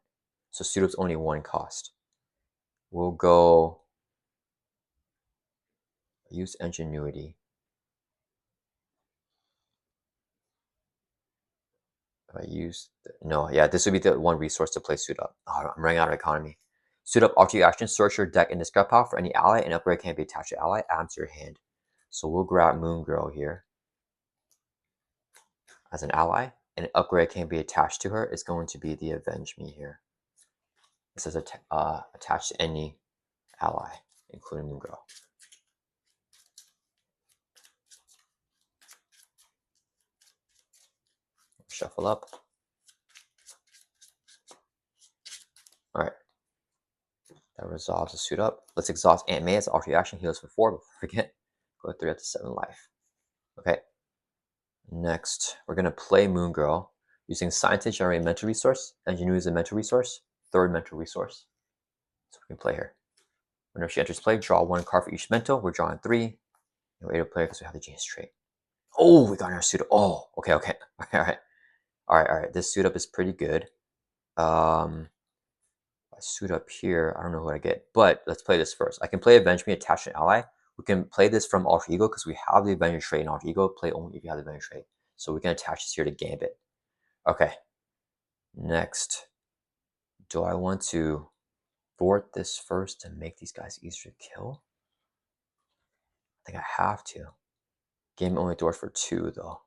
So suit up's only 1 cost. We'll go use ingenuity. If I use no, yeah, this would be the 1 resource to play suit up. Oh, I'm running out of economy. Suit up auto action, search your deck and discard power for any ally, and upgrade can't be attached to ally, add to your hand. So we'll grab Moon Girl here as an ally, and an upgrade can be attached to her. It's going to be the Avenge Me here. It says attached to any ally, including Moon Girl. Shuffle up. All right. That resolves the suit up. Let's exhaust Aunt May as auto action, heals for 4 before we forget. Go 3 up to 7 life. Okay. Next, we're gonna play Moon Girl using Science to generate a mental resource. Ingenuity is a mental resource. 3rd mental resource. So we can play her. Whenever she enters play, draw 1 card for each mental. We're drawing 3. And we're able to play because we have the genius trait. Oh, we got our suit up. Oh, okay. All right. This suit up is pretty good. I suit up here. I don't know who I get, but let's play this first. I can play Avenge Me, attach to an ally. We can play this from Alter Ego because we have the Avenger trait in Alter Ego. Play only if you have the Avenger trait. So we can attach this here to Gambit. Okay. Next, do I want to thwart this first to make these guys easier to kill? I think I have to. Game only thwart for 2 though.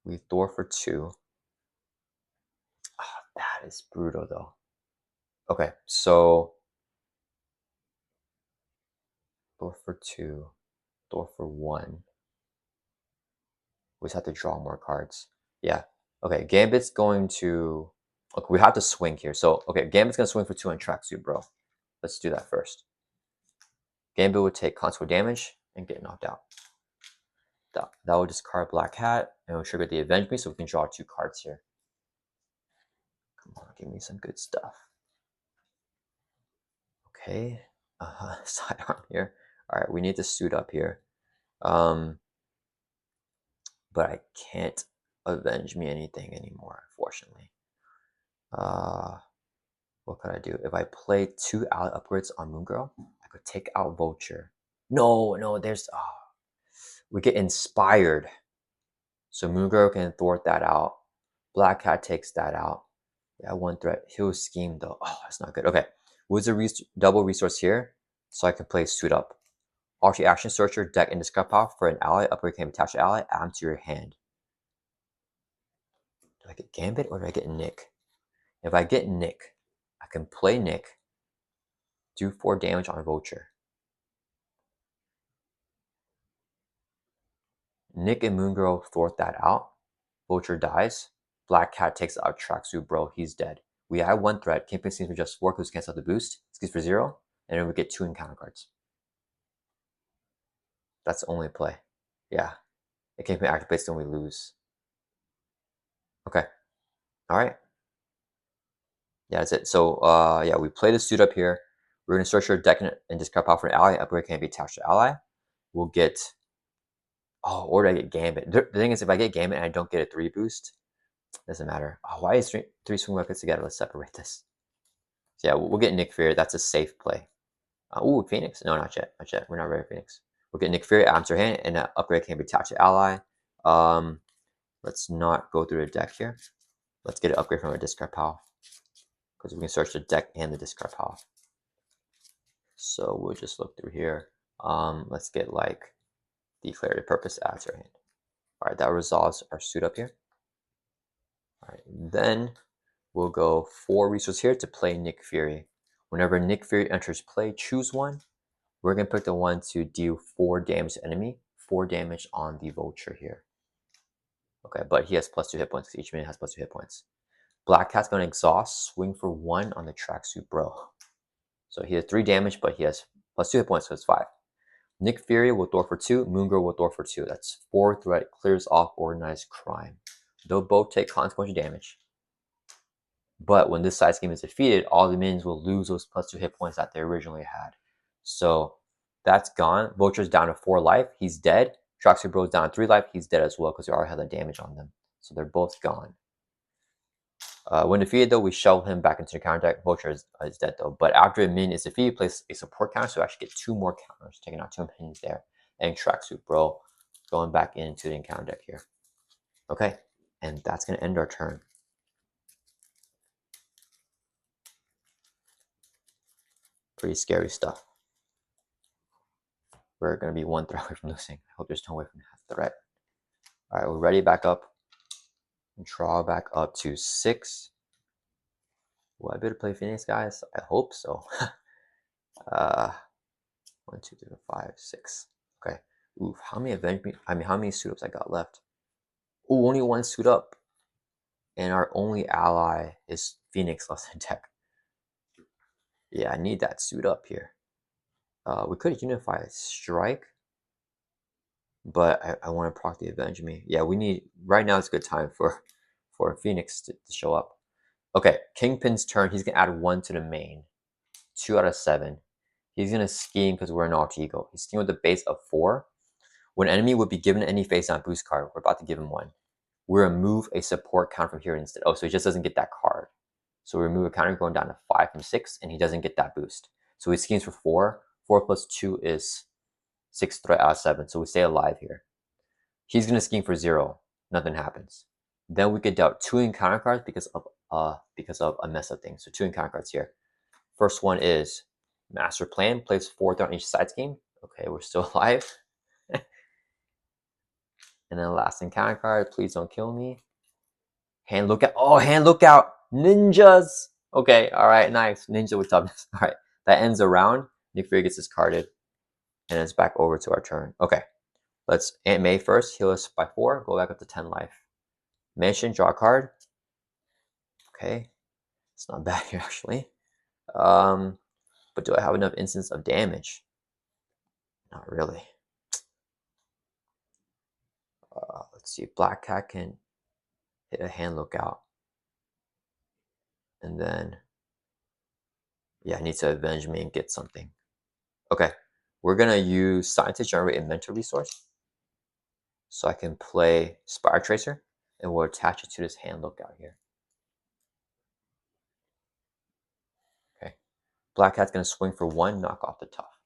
We thwart for 2. Oh, that is brutal though. Okay, so thwart for 2, thwart for 1. We just have to draw more cards. Yeah. Okay, Gambit's going to... Okay, we have to swing here. So, okay, Gambit's going to swing for 2 on tracksuit, bro. Let's do that first. Gambit would take consequent damage and get knocked out. That will discard Black Hat and will trigger the Avenge Me so we can draw 2 cards here. Come on, give me some good stuff. Okay. Sidearm here. All right, we need to suit up here. But I can't Avenge Me anything anymore, unfortunately. What could I do? If I play 2 ally upgrades on Moon Girl, I could take out Vulture. No, there's... we get inspired. So Moon Girl can thwart that out. Black Cat takes that out. Yeah, 1 threat. He'll scheme though. Oh, that's not good. Okay. What's a double resource here? So I can play Suit Up. Alter Action Searcher, deck and discard power for an ally. Upgrade can be attached to ally. Add them to your hand. Do I get Gambit or do I get Nick? If I get Nick, I can play Nick. Do 4 damage on Vulture. Nick and Moon Girl thwart that out. Vulture dies. Black Cat takes out tracksuit, bro. He's dead. We add 1 threat. Kingpin schemes for just 4 because cancel out the boost. Schemes for 0. And then we get 2 encounter cards. That's the only play. Yeah. The Kingpin activates, then we lose. Okay. Alright. Yeah, that's it. So, yeah, we play the suit up here. We're going to search your deck and discard power for an ally. Upgrade can be attached to ally. We'll get... Oh, or do I get Gambit? The thing is, if I get Gambit and I don't get a 3 boost, doesn't matter. Oh, why is 3 swing weapons together? Let's separate this. So yeah, we'll get Nick Fury. That's a safe play. Ooh, Phoenix. No, not yet. Not yet. We're not ready for Phoenix. We'll get Nick Fury, add to your hand, and upgrade can be attached to ally. Let's not go through the deck here. Let's get an upgrade from our discard pile. Because we can search the deck and the discard pile. So we'll just look through here. Let's get like Declare Purpose, add to your hand. Alright, that resolves our suit up here. Alright, then we'll go 4 resources here to play Nick Fury. Whenever Nick Fury enters play, choose 1. We're going to pick the one to deal 4 damage to enemy, 4 damage on the Vulture here. Okay, but he has +2 hit points. Each minion has +2 hit points. Black Cat's going to exhaust, swing for 1 on the tracksuit, bro. So he has 3 damage, but he has +2 hit points, so it's 5. Nick Fury will thwart for 2. Moon Girl will thwart for 2. That's 4 threat, clears off organized crime. They'll both take consequential damage. But when this side scheme is defeated, all the minions will lose those +2 hit points that they originally had. So that's gone. Vulture's down to 4 life. He's dead. Tracksuit Bro's down to 3 life. He's dead as well because we already had the damage on them. So they're both gone. When defeated, though, we shovel him back into the counter deck. Vulture is dead, though. But after a minion is defeated, place a support counter, so we actually get 2 more counters, taking out 2 minions there. And Tracksuit Bro going back into the encounter deck here. Okay, and that's going to end our turn. Pretty scary stuff. We're going to be 1 threat away from losing. I hope there's no way from that threat. All right, we're ready back up. Draw back up to 6. Will I be able to play Phoenix, guys? I hope so. 1, 2, 3, 4, 5, 6. Okay. Ooh, how many how many suit ups I got left? Ooh, only 1 suit up. And our only ally is Phoenix left in deck. Yeah, I need that suit up here. We could unify Strike, but I want to proc the Avenge Me. Yeah, we need, right now it's a good time for Phoenix to show up. Okay, Kingpin's turn. He's gonna add 1 to the main. 2 out of 7. He's gonna scheme because we're an alter ego. He's scheming with a base of 4. When an enemy would be given any face down boost card, we're about to give him 1. We remove a support count from here instead. Oh, so he just doesn't get that card. So we remove a counter going down to 5 from 6, and he doesn't get that boost. So he schemes for 4. 4 plus 2 is 6 threat out of 7. So we stay alive here. He's gonna scheme for 0. Nothing happens. Then we get dealt 2 encounter cards because of a mess of things. So 2 encounter cards here. First one is Master Plan. Plays 4 threat on each side scheme. Okay, we're still alive. And then last encounter card, please don't kill me. Hand lookout. Oh, hand lookout. Ninjas. Okay, all right, nice. Ninja with toughness. All right, that ends a round. Nick Fury gets discarded. And it's back over to our turn. Okay, let's Aunt May first. Heal us by 4. Go back up to 10 life. Mansion, draw a card. Okay, it's not bad here, actually. But do I have enough instance of damage? Not really. Let's see. Black Cat can hit a hand lookout. And then, yeah, I need to avenge me and get something. Okay, we're going to use Scientist to generate a mental resource. So I can play Spire Tracer, and we'll attach it to this hand lookout here. Okay, Black Cat's going to swing for 1, knock off the tough.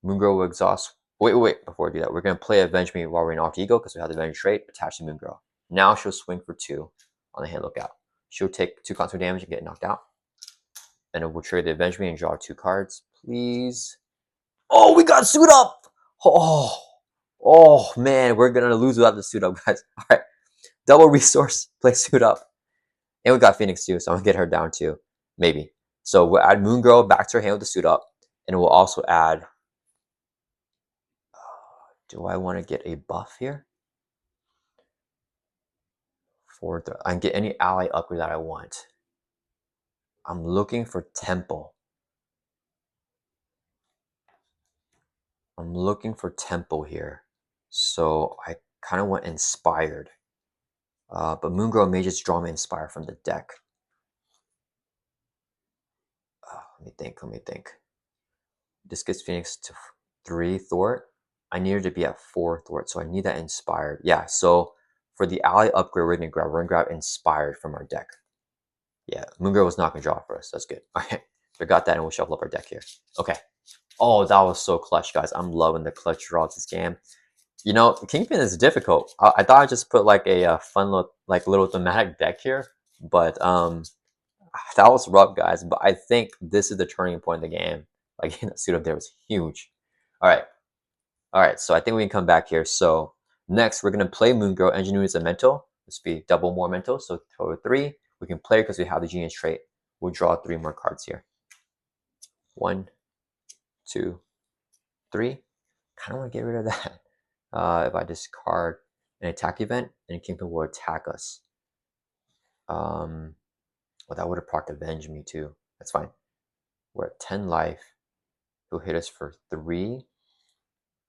Moongirl will exhaust. Wait, before we do that, we're going to play Avenge Me while we're in Alter Ego because we have the Avenge trait attached to Moongirl. Now she'll swing for 2 on the hand lookout. She'll take 2 constant damage and get knocked out. And it will trigger the Avenge Me and draw 2 cards, please. Oh, we got suit up! Oh man, we're going to lose without the suit up, guys. All right, double resource, play suit up. And we got Phoenix too, so I'm going to get her down too, maybe. So we'll add Moongirl back to her hand with the suit up. And we'll also add... do I want to get a buff here? I can get any ally upgrade that I want. I'm looking for Temple. I'm looking for Temple here. So I kind of want Inspired. But Moongirl may just draw me Inspire from the deck. Let me think. This gets Phoenix to 3 Thwart. I need her to be at 4 Thwart, so I need that Inspired. Yeah, so for the ally upgrade, we're going to grab Inspired from our deck. Yeah, Moongirl was not going to draw for us. That's good. All right, we got that, and we'll shuffle up our deck here. Okay. Oh, that was so clutch, guys. I'm loving the clutch draws this game. You know, Kingpin is difficult. I thought I'd just put like a fun little thematic deck here, but that was rough, guys. But I think this is the turning point of the game. Like, that suit up there was huge. All right. So I think we can come back here. So next, we're gonna play Moongirl. Engineer is a mental. This will be double more mental. So total 3. We can play because we have the genius trait. We'll draw 3 more cards here. 1, 2, 3. Kind of want to get rid of that. If I discard an attack event, then Kingpin will attack us. Well, that would have procced Avenge Me too. That's fine. We're at 10 life. He'll hit us for 3.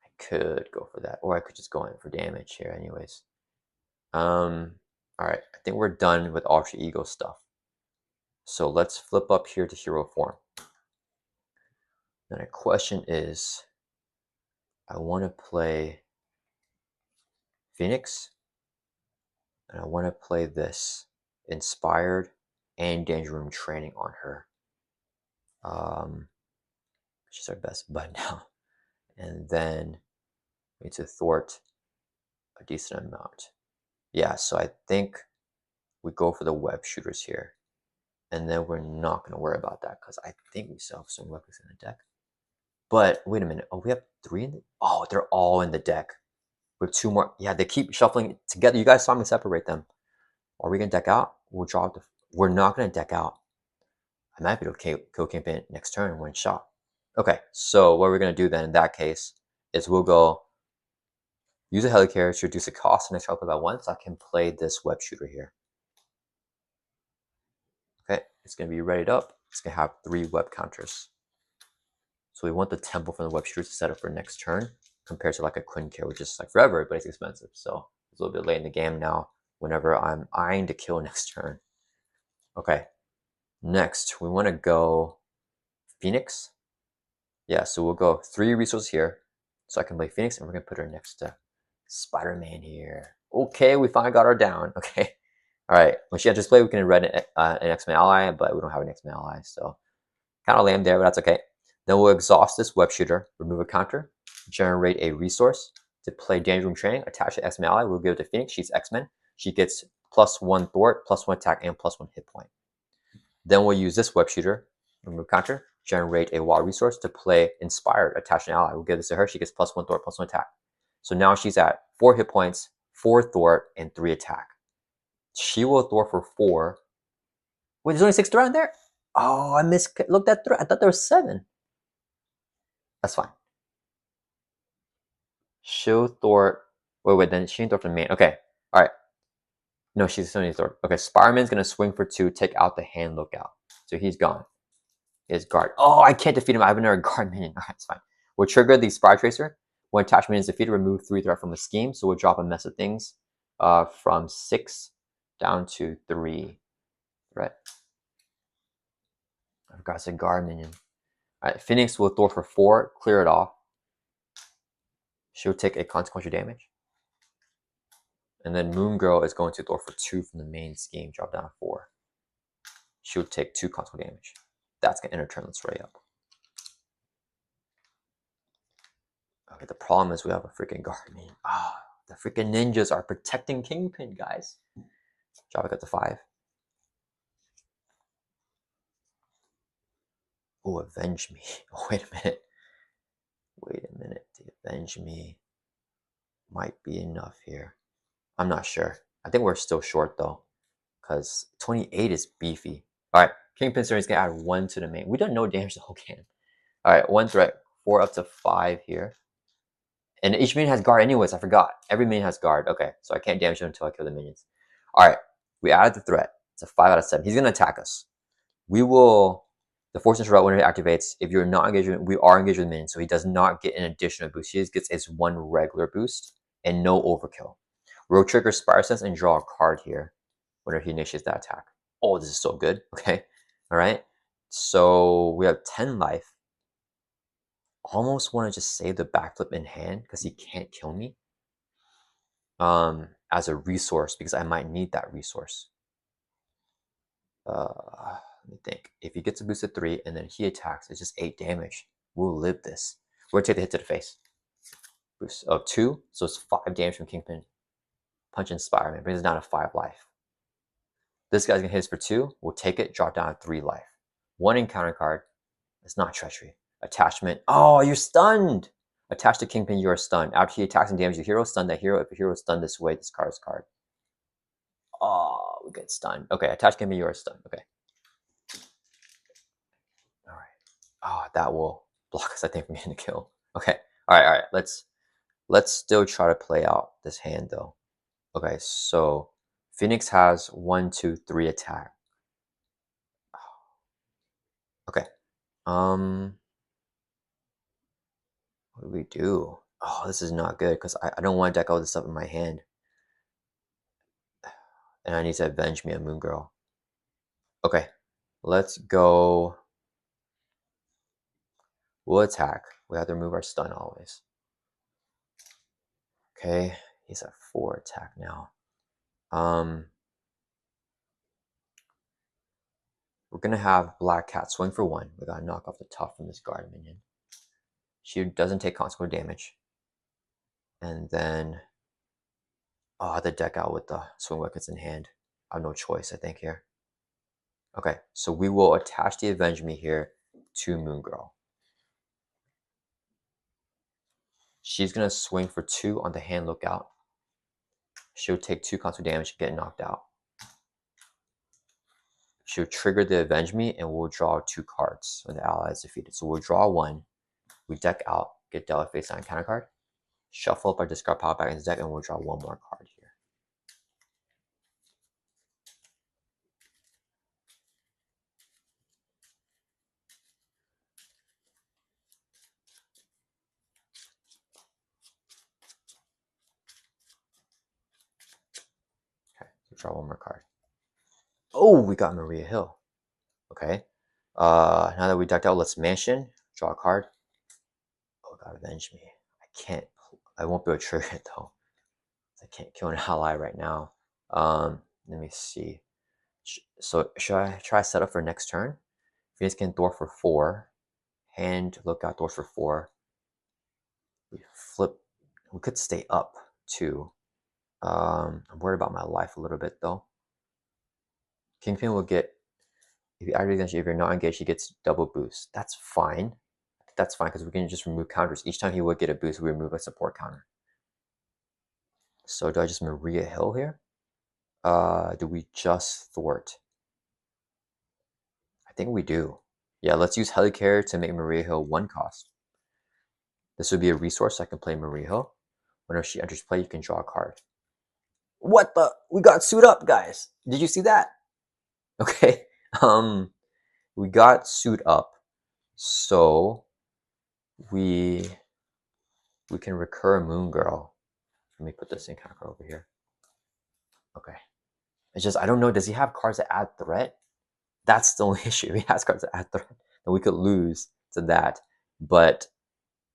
I could go for that, or I could just go in for damage here anyways. All right, I think we're done with alter ego stuff. So let's flip up here to hero form. Now the question is, I want to play Phoenix, and I want to play this Inspired and Danger Room Training on her. She's our best bud now. And then we need to thwart a decent amount. Yeah, so I think we go for the web shooters here. And then we're not going to worry about that because I think we still have some weapons in the deck. But wait a minute. Oh, we have 3 in the... Oh, they're all in the deck. We have 2 more. Yeah, they keep shuffling together. You guys saw me separate them. Are we going to deck out? We'll draw the... We're not going to deck out. I might be able to kill Kingpin next turn in 1 shot. Okay, so what we're going to do then in that case is we'll go use a helicarrier to reduce the cost of next shuffle by 1 so I can play this web shooter here. Okay, it's going to be readied up. It's going to have 3 web counters. So we want the temple from the web shooter to set up for next turn compared to like a Quinn care, which is like forever, but it's expensive. So it's a little bit late in the game now whenever I'm eyeing to kill next turn. Okay, next we want to go Phoenix. Yeah, so we'll go 3 resources here. So I can play Phoenix and we're going to put her next to Spider-Man here. Okay, we finally got her down. Okay. All right, when she enters play, we can read an X-Men ally, but we don't have an X-Men ally, so kind of lame there, but that's okay. Then we'll exhaust this web shooter, remove a counter, generate a resource to play Danger Room Training, attach to X-Men ally. We'll give it to Phoenix. She's X-Men. She gets +1 thwart, +1 attack, and +1 hit point. Then we'll use this web shooter, remove counter, generate a wild resource to play Inspired, attach an ally. We'll give this to her. She gets +1 thwart, +1 attack. So now she's at 4 hit points, 4 thwart, and 3 attack. She will thwart for 4. Wait, there's only 6 threat in there? Oh, I looked at threat. I thought there was 7. That's fine. She'll thwart. Wait, then she didn't thwart from the main. Okay, all right. No, she's still needs thwart. Okay, Spider-Man's gonna swing for 2, take out the hand lookout. So he's gone. His guard. Oh, I can't defeat him. I have another guard minion. All right, it's fine. We'll trigger the Spy Tracer. When attached minion is defeated, remove 3 threat from the scheme. So we'll drop a mess of things from 6 down to 3 threat. I forgot it's a guard minion. All right, Phoenix will thwart for 4, clear it off. She'll take a consequential damage. And then Moon Girl is going to thwart for 2 from the main scheme, drop down to 4. She'll take 2 consequential damage. That's going to end her turn. Let's ray up. Okay, the problem is we have a freaking guardian. The freaking ninjas are protecting Kingpin, guys. Drop it up to 5. Oh, avenge me. Oh, wait a minute. Wait a minute. The avenge me might be enough here. I'm not sure. I think we're still short, though, because 28 is beefy. All right, Kingpin Series is going to add 1 to the main. We don't know damage the whole game. All right, 1 threat. 4 up to 5 here. And each minion has guard anyways. I forgot. Every minion has guard. Okay, so I can't damage him until I kill the minions. All right, we added the threat. It's a 5 out of 7. He's going to attack us. We will... The Force Interrupt when it activates, if you're not engaged with, we are engaged with minions, so he does not get an additional boost. He just gets his 1 regular boost and no overkill. We'll trigger Spire Sense and draw a card here whenever he initiates that attack. Oh, this is so good. Okay. All right. So we have 10 life. Almost want to just save the backflip in hand because he can't kill me as a resource because I might need that resource. Let me think. If he gets a boost of 3 and then he attacks, it's just 8 damage. We'll live this. We're going to take the hit to the face. Boost of 2, so it's 5 damage from Kingpin. Punch Spider-Man brings us down to 5 life. This guy's going to hit us for 2. We'll take it, drop down to 3 life. 1 encounter card. It's not treachery. Attachment. Oh, you're stunned! Attached to Kingpin, you are stunned. After he attacks and damages the hero, stun that hero. If the hero is stunned this way, discard his card. Oh, we get stunned. Okay, attached Kingpin, you are stunned. Okay. All right. Oh, that will block us, I think, from getting a kill. Okay. All right. Let's still try to play out this hand, though. Okay, so Phoenix has 1, 2, 3 attack. Okay. What do we do? Oh, this is not good because I don't want to deck all this stuff in my hand. And I need to avenge me a Moon Girl. Okay, let's go. We'll attack. We have to remove our stun always. Okay, he's at 4 attack now. We're gonna have Black Cat swing for 1. We gotta knock off the top from this guard minion. She doesn't take consequent damage. And then I have to deck out with the swing weapons in hand. I have no choice, I think, here. Okay, so we will attach the Avenge Me here to Moon Girl. She's gonna swing for 2 on the hand lookout. She'll take 2 constant damage and get knocked out. She'll trigger the Avenge Me and we'll draw 2 cards when the ally is defeated. So we'll draw 1, we deck out, get dealt a face-down counter card, shuffle up our discard pile back in the deck, and we'll draw 1 more card here. Okay, so draw 1 more card. Oh, we got Maria Hill. Okay. Now that we decked out, let's mansion, draw a card. Oh god, avenge me. I won't be able to trigger it though. I can't kill an ally right now. Let me see. So should I try set up for next turn? Phoenix can Thor for 4. Hand lookout Thor for 4. We flip. We could stay up too. I'm worried about my life a little bit though. Kingpin will get, if you're not engaged, he gets double boost. That's fine. That's fine because we can just remove counters. Each time he would get a boost, we remove a support counter. So do I just Maria Hill here? Do we just thwart? I think we do. Yeah, let's use Helicarrier to make Maria Hill 1 cost. This would be a resource so I can play Maria Hill. Whenever she enters play, you can draw a card. What the? We got suit up, guys. Did you see that? Okay. We got suit up. So we can recur Moon Girl. Let me put this in counter over here. Okay. It's just I don't know. Does he have cards that add threat? That's the only issue. He has cards that add threat, and we could lose to that. But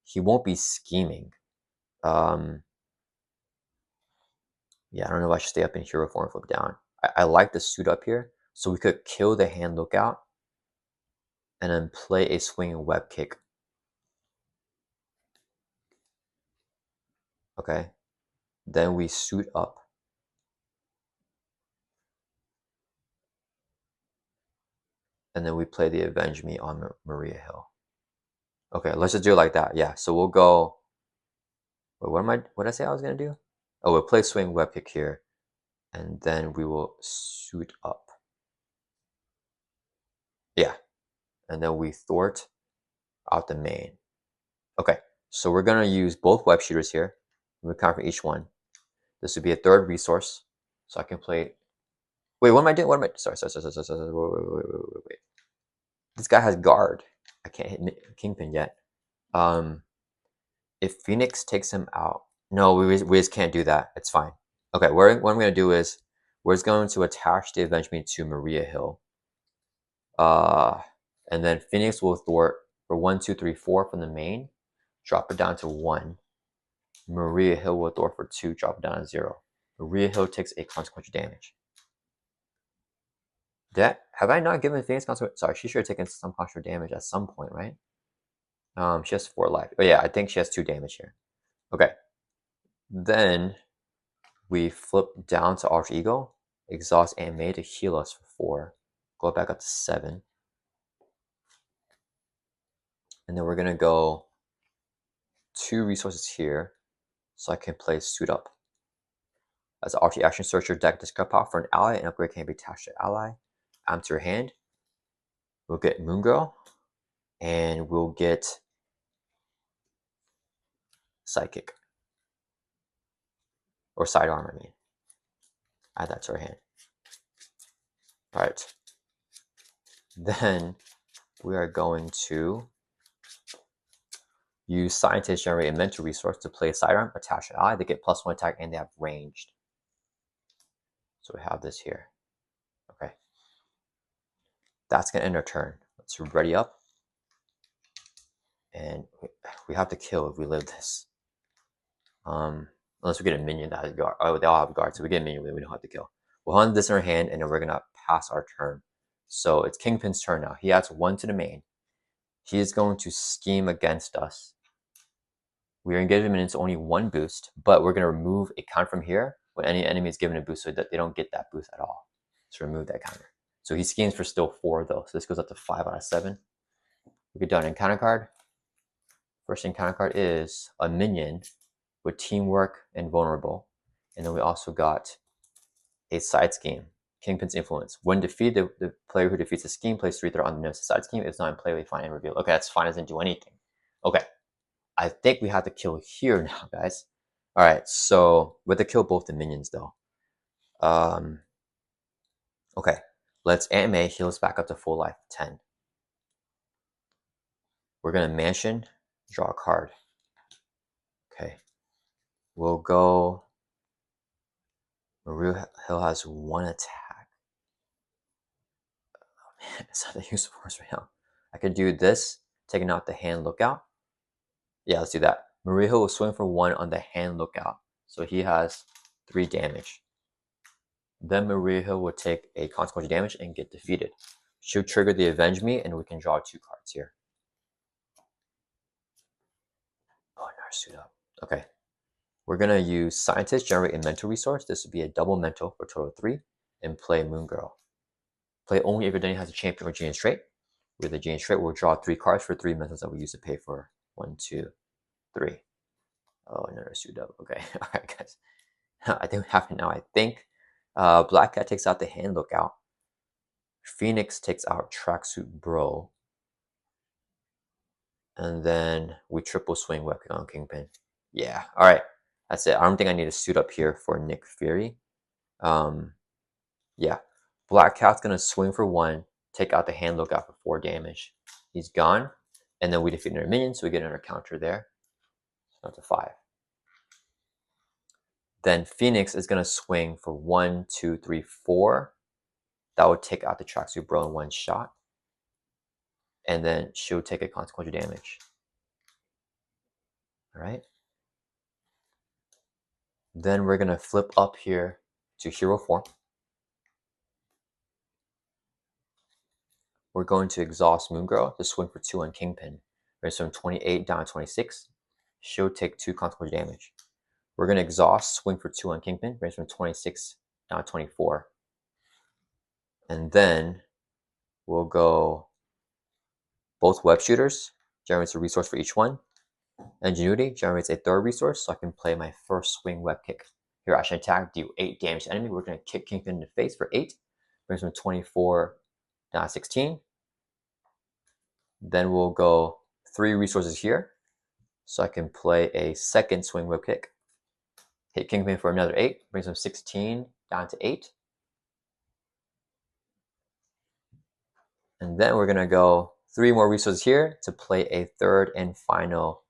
he won't be scheming. Yeah, I don't know if I should stay up in hero form, flip down. I like the suit up here, so we could kill the hand lookout, and then play a swinging web kick. Okay, then we suit up. And then we play the Avenge Me on Maria Hill. Okay, let's just do it like that. Yeah, so we'll go. Wait, what did I say I was gonna do? Oh, we'll play swing web kick here, and then we will suit up. Yeah, and then we thwart out the main. Okay, so we're gonna use both web shooters here. We count for each one. This would be a 3rd resource, so I can play. Wait, what am I doing? What am I? Sorry. Wait. This guy has guard. I can't hit Kingpin yet. If Phoenix takes him out, no, we just can't do that. It's fine. Okay, what I'm gonna do is we're just going to attach the Avenge Me to Maria Hill. And then Phoenix will thwart for 1, 2, 3, 4 from the main, drop it down to 1. Maria Hill will thwart for 2, drop it down to 0. Maria Hill takes a consequential damage. Have I not given Phoenix consequential? Sorry, she should have taken some consequential damage at some point, right? She has 4 life. Oh yeah, I think she has 2 damage here. Okay. Then we flip down to Alter Ego, exhaust and May to heal us for 4. Go back up to 7. And then we're gonna go 2 resources here, so I can play suit up. As an Alter action, search your deck, discard pile for an ally, and upgrade can be attached to ally. Add to your hand. We'll get Moon Girl, and we'll get Psychic. Or Sidearm, I mean. Add that to our hand. Alright. Then we are going to use Scientist, generate a mental resource to play Sidearm, attach an ally. They get +1 attack and they have ranged. So we have this here. Okay. That's going to end our turn. Let's ready up. And we have to kill if we live this. Unless we get a minion that has guard. Oh, they all have guard, so we get a minion we don't have to kill. We'll hunt this in our hand, and then we're going to pass our turn. So it's Kingpin's turn now. He adds 1 to the main. He is going to scheme against us. We're going to give him only 1 boost, but we're going to remove a count from here when any enemy is given a boost so that they don't get that boost at all. So remove that counter. So he schemes for still 4 though. So this goes up to 5 out of 7. We get done encounter card. First encounter card is a minion with teamwork and vulnerable. And then we also got a side scheme, Kingpin's influence. When defeated, the player who defeats the scheme plays 3 threat on the nearest side scheme. If it's not in play, we find and reveal. Okay, that's fine. It doesn't do anything. Okay. I think we have to kill here now, guys. All right, so we have to kill both the minions, though. Okay, let's anime heal us back up to full life, 10. We're going to mansion, draw a card. Okay, we'll go. Maru Hill has 1 attack. Oh, man, it's not that useful for us right now. I could do this, taking out the hand lookout. Yeah, let's do that. Marijo will swing for 1 on the hand lookout. So he has 3 damage. Then Marijo will take a consequential damage and get defeated. She'll trigger the Avenge Me, and we can draw 2 cards here. Oh, now suit up. Okay. We're going to use Scientist, generate a mental resource. This would be a double mental for a total of 3, and play Moon Girl. Play only if your Denny has a champion or genius trait. With the genius trait, we'll draw 3 cards for 3 mentals that we use to pay for 1, 2, 3. Oh, another suit up. Okay. All right, guys. I think we have it now. I think Black Cat takes out the hand lookout. Phoenix takes out Tracksuit Bro. And then we triple swing Webkick on Kingpin. Yeah. All right. That's it. I don't think I need a suit up here for Nick Fury. Yeah. Black Cat's going to swing for 1, take out the hand lookout for 4 damage. He's gone. And then we defeat another minion, so we get another counter there. So that's a 5. Then Phoenix is going to swing for 1, 2, 3, 4. That would take out the Tracksuit Bro in 1 shot. And then she'll take a consequential damage. All right. Then we're going to flip up here to hero form. We're going to exhaust Moon Girl to swing for 2 on Kingpin. Raise from 28 down to 26. She'll take 2 consequential damage. We're going to exhaust, swing for 2 on Kingpin. Raise from 26 down to 24. And then we'll go both web shooters. Generates a resource for each one. Ingenuity generates a 3rd resource, so I can play my first swing web kick. Here, I should attack, do 8 damage to enemy. We're going to kick Kingpin in the face for 8. Brings from 24 down to 16. Then we'll go 3 resources here, so I can play a 2nd swing web kick. Hit Kingpin for another 8. Brings from 16 down to 8. And then we're going to go 3 more resources here to play a 3rd and final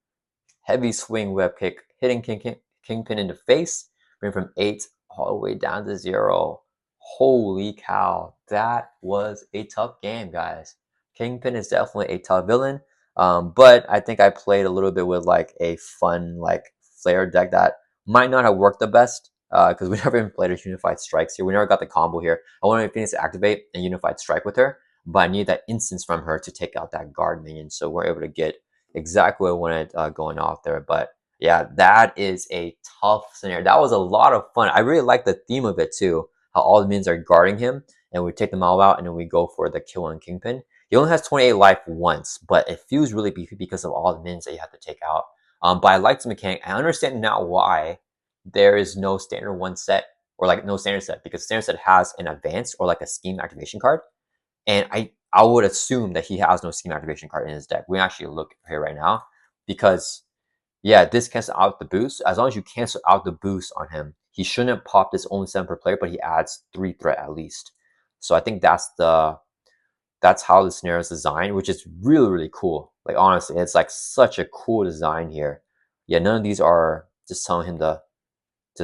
heavy swing web kick, hitting Kingpin in the face, bring from 8 all the way down to 0. Holy cow, that was a tough game, guys. Kingpin is definitely a tough villain, but I think I played a little bit with like a fun like flare deck that might not have worked the best because we never even played a Unified Strikes here. We never got the combo here. I wanted Phoenix to activate a Unified Strike with her, but I need that instance from her to take out that guard minion, so we're able to get exactly what I wanted going off there. But yeah, that is a tough scenario. That was a lot of fun. I really like the theme of it too, how all the minions are guarding him, and we take them all out, and then we go for the kill on Kingpin. He only has 28 life once, but it feels really beefy because of all the minions that you have to take out. But I like the mechanic. I understand now why there is no standard 1 set, or like no standard set, because standard set has an advanced or like a scheme activation card. And I would assume that he has no scheme activation card in his deck. We actually look here right now because, yeah, this cancels out the boost. As long as you cancel out the boost on him, he shouldn't pop this only 7 per player, but he adds 3 threat at least. So I think that's how the scenario is designed, which is really, really cool. Like, honestly, it's like such a cool design here. Yeah, none of these are just telling him to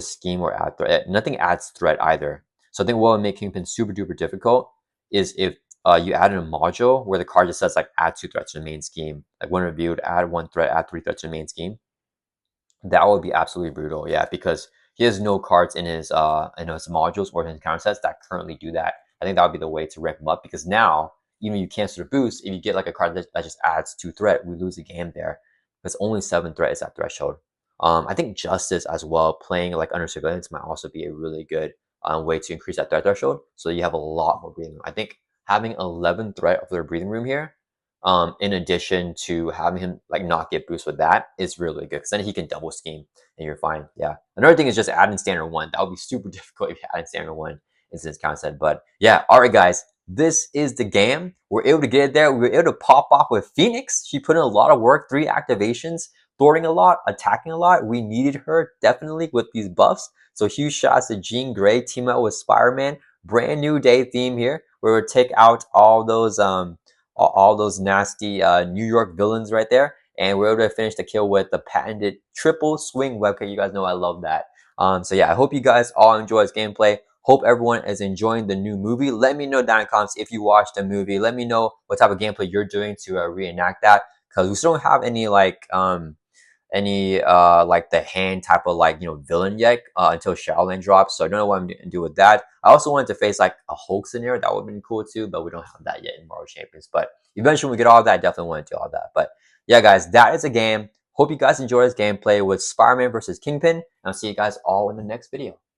scheme or add threat. Nothing adds threat either. So I think what would make Kingpin super duper difficult is if you add in a module where the card just says like add 2 threats to the main scheme. Like when reviewed, add 1 threat, add 3 threats to the main scheme. That would be absolutely brutal, yeah, because he has no cards in his modules or in his counter sets that currently do that. I think that would be the way to ramp him up because now even you cancel the boost, if you get like a card that just adds 2 threat, we lose the game there. Because only 7 threat is that threshold. I think Justice as well, playing like under surveillance might also be a really good way to increase that threat threshold. So you have a lot more breathing room. I think having 11 threat of their breathing room here, in addition to having him like not get boost with that, is really good because then he can double scheme and you're fine. Yeah. Another thing is just adding standard 1. That would be super difficult if you add standard 1 into this counter set. But yeah, all right, guys. This is the game. We're able to get it there. We were able to pop off with Phoenix. She put in a lot of work, 3 activations, thwarting a lot, attacking a lot. We needed her definitely with these buffs. So huge shots to Jean Grey, team out with Spider-Man. Brand new day theme here. Where we'll take out all those nasty New York villains right there. And we're able to finish the kill with the patented triple swing webkit. You guys know I love that. So yeah, I hope you guys all enjoy this gameplay. Hope everyone is enjoying the new movie. Let me know down in the comments if you watched the movie. Let me know what type of gameplay you're doing to reenact that. Because we still don't have any like the hand type of like villain yet until Shaolin drops. So I don't know what I'm gonna do with that. I also wanted to face like a Hulk scenario. That would have been cool too, but we don't have that yet in Marvel Champions. But eventually when we get all that, I definitely want to do all that. But yeah, guys, that is a game. Hope you guys enjoy this gameplay with Spider-Man versus Kingpin. And I'll see you guys all in the next video.